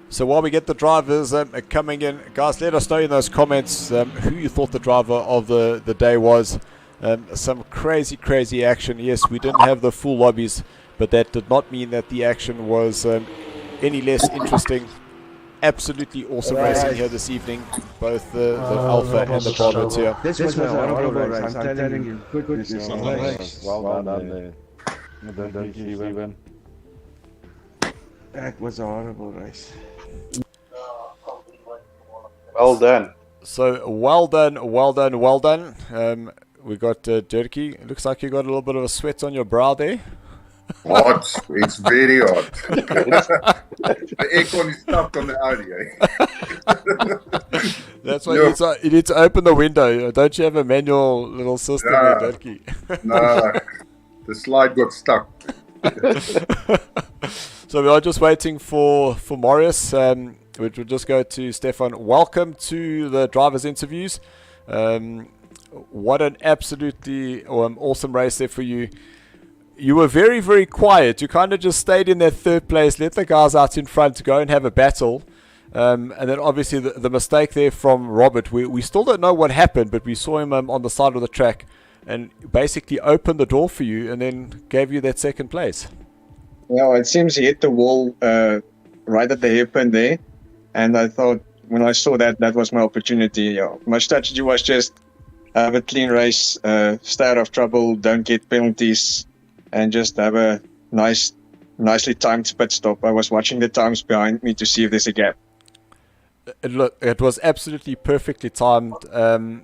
So while we get the drivers coming in, guys, let us know in those comments who you thought the driver of the day was. Some crazy action. Yes, we didn't have the full lobbies, but that did not mean that the action was any less interesting. Absolutely awesome racing here this evening, both the Alpha and the Bravo tier. This was a horrible race, I'm telling you. Goodness gracious. Well done there. Don't you win? That was a horrible race. Well done. So well done. We got Dirkie. It looks like you got a little bit of a sweat on your brow there. Hot. It's very hot. The aircon is stuck on the Audi. That's why you need to open the window. Don't you have a manual little system there, Dirkie? No, the slide got stuck. So we are just waiting for Marius, which will just go to Stefan. Welcome to the drivers' interviews. What an absolutely awesome race there for you. You were very quiet. You kind of just stayed in that 3rd place, let the guys out in front to go and have a battle. And then obviously the mistake there from Robert, we still don't know what happened, but we saw him on the side of the track and basically opened the door for you and then gave you that 2nd place. Well, it seems he hit the wall right at the hairpin there. And I thought, when I saw that was my opportunity. My strategy was just have a clean race, stay out of trouble, don't get penalties, and just have a nicely timed pit stop. I was watching the times behind me to see if there's a gap. It was absolutely perfectly timed.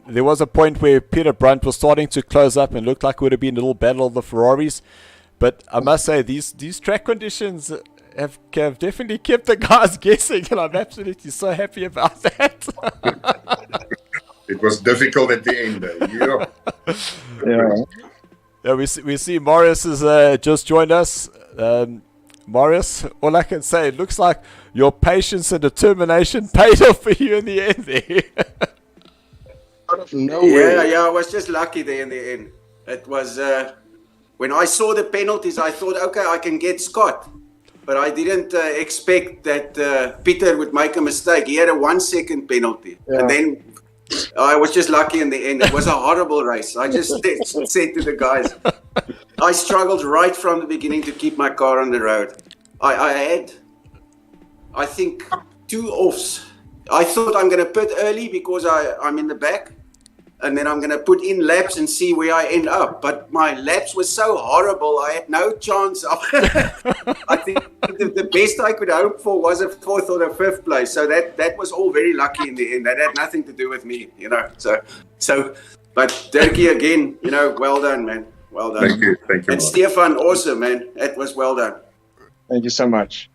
There was a point where Peter Brandt was starting to close up and looked like it would have been a little battle of the Ferraris. But I must say, these track conditions have definitely kept the guys guessing, and I'm absolutely so happy about that. It was difficult at the end, though. Yeah, we see Marius has just joined us. Marius, all I can say, it looks like your patience and determination paid off for you in the end there. Yeah, I was just lucky there in the end. It was... when I saw the penalties, I thought, okay, I can get Scott. But I didn't expect that Peter would make a mistake. He had a 1 second penalty. Yeah. And then I was just lucky in the end. It was a horrible race. I just said to the guys, I struggled right from the beginning to keep my car on the road. I had, I think, 2 offs. I thought I'm going to pit early because I'm in the back, and then I'm going to put in laps and see where I end up. But my laps were so horrible, I had no chance of. I think the best I could hope for was a 4th or a 5th place. So that was all very lucky in the end. That had nothing to do with me, you know. So, but Dirkie again, you know, well done, man. Well done. Thank you. And Stefan, awesome, man. That was well done. Thank you so much.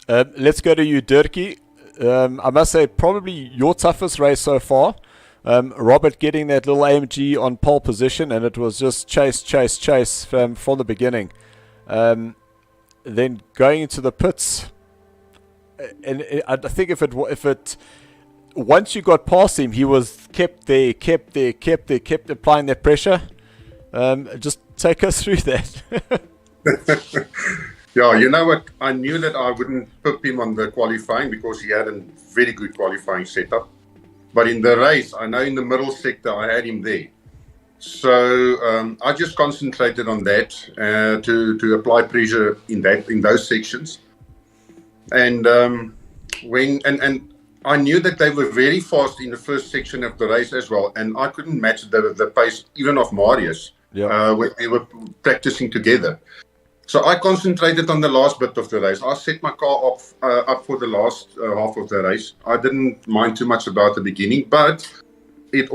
Let's go to you, Dirkie. I must say, probably your toughest race so far. Robert getting that little AMG on pole position, and it was just chase from the beginning. Then going into the pits, and I think if it once you got past him, he was kept applying that pressure. Just take us through that. Yeah, you know what? I knew that I wouldn't pip him on the qualifying because he had a very good qualifying setup. But in the race, I know in the middle sector, I had him there. So I just concentrated on that to apply pressure in those sections. And I knew that they were very fast in the first section of the race as well, and I couldn't match the pace even of Marius when we were practicing together. So I concentrated on the last bit of the race. I set my car up for the last half of the race. I didn't mind too much about the beginning, but it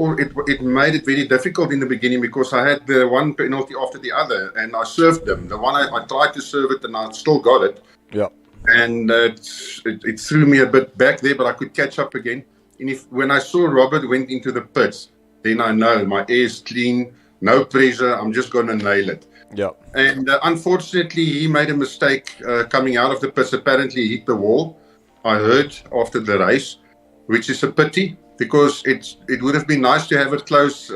made it very difficult in the beginning because I had the one penalty after the other, and I served them. The one I tried to serve it, and I still got it. Yeah. And it threw me a bit back there, but I could catch up again. And when I saw Robert went into the pits, then I know my air is clean, no pressure. I'm just going to nail it. Yeah. And unfortunately, he made a mistake coming out of the pits. Apparently, he hit the wall. I heard after the race, which is a pity because it would have been nice to have a close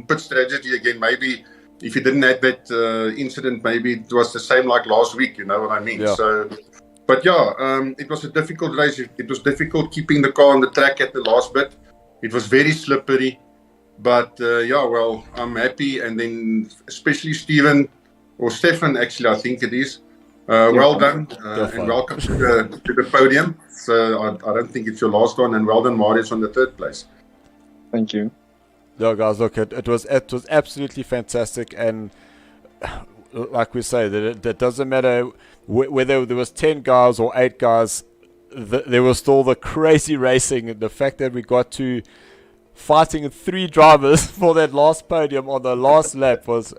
pit strategy again. Maybe if he didn't have that incident, maybe it was the same like last week. You know what I mean? Yeah. So, but yeah, it was a difficult race. It was difficult keeping the car on the track at the last bit. It was very slippery. But yeah, well, I'm happy, and then especially Stefan, actually, I think it is. Well done, and welcome to the podium. So I don't think it's your last one, and well done, Marius, on the 3rd place. Thank you. Yeah, guys, look, it was absolutely fantastic, and like we say, that doesn't matter whether there was 10 guys or 8 guys. There was still the crazy racing, and the fact that we got to fighting 3 drivers for that last podium on the last lap was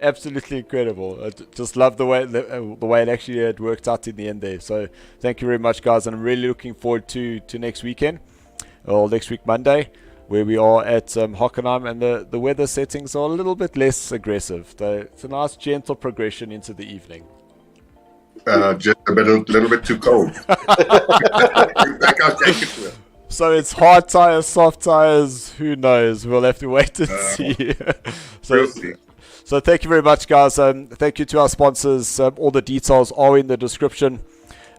absolutely incredible. I just love the way it actually had worked out in the end there. So thank you very much, guys, and I'm really looking forward to next weekend, or next week Monday, where we are at Hockenheim, and the weather settings are a little bit less aggressive. It's a nice gentle progression into the evening. Just a little bit too cold. Take our jacket with. So it's hard tires, soft tires, who knows? We'll have to wait and see. So thank you very much, guys. Thank you to our sponsors. All the details are in the description.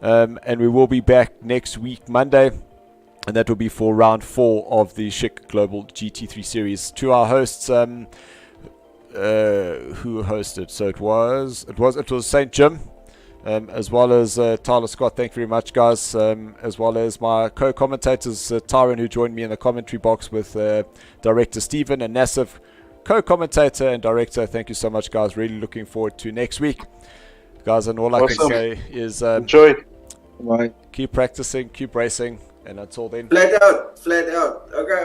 And we will be back next week, Monday. And that will be for round 4 of the Schick Global GT3 Series. To our hosts, who hosted? So it was St. Jim. As well as Tyler Scott. Thank you very much, guys. As well as my co-commentators, Tyron, who joined me in the commentary box with director Stephen, and Nassif, co-commentator and director. Thank you so much, guys. Really looking forward to next week, guys. And all I can say is enjoy. Bye. Keep practicing, keep racing, and until then, Flat out. Okay.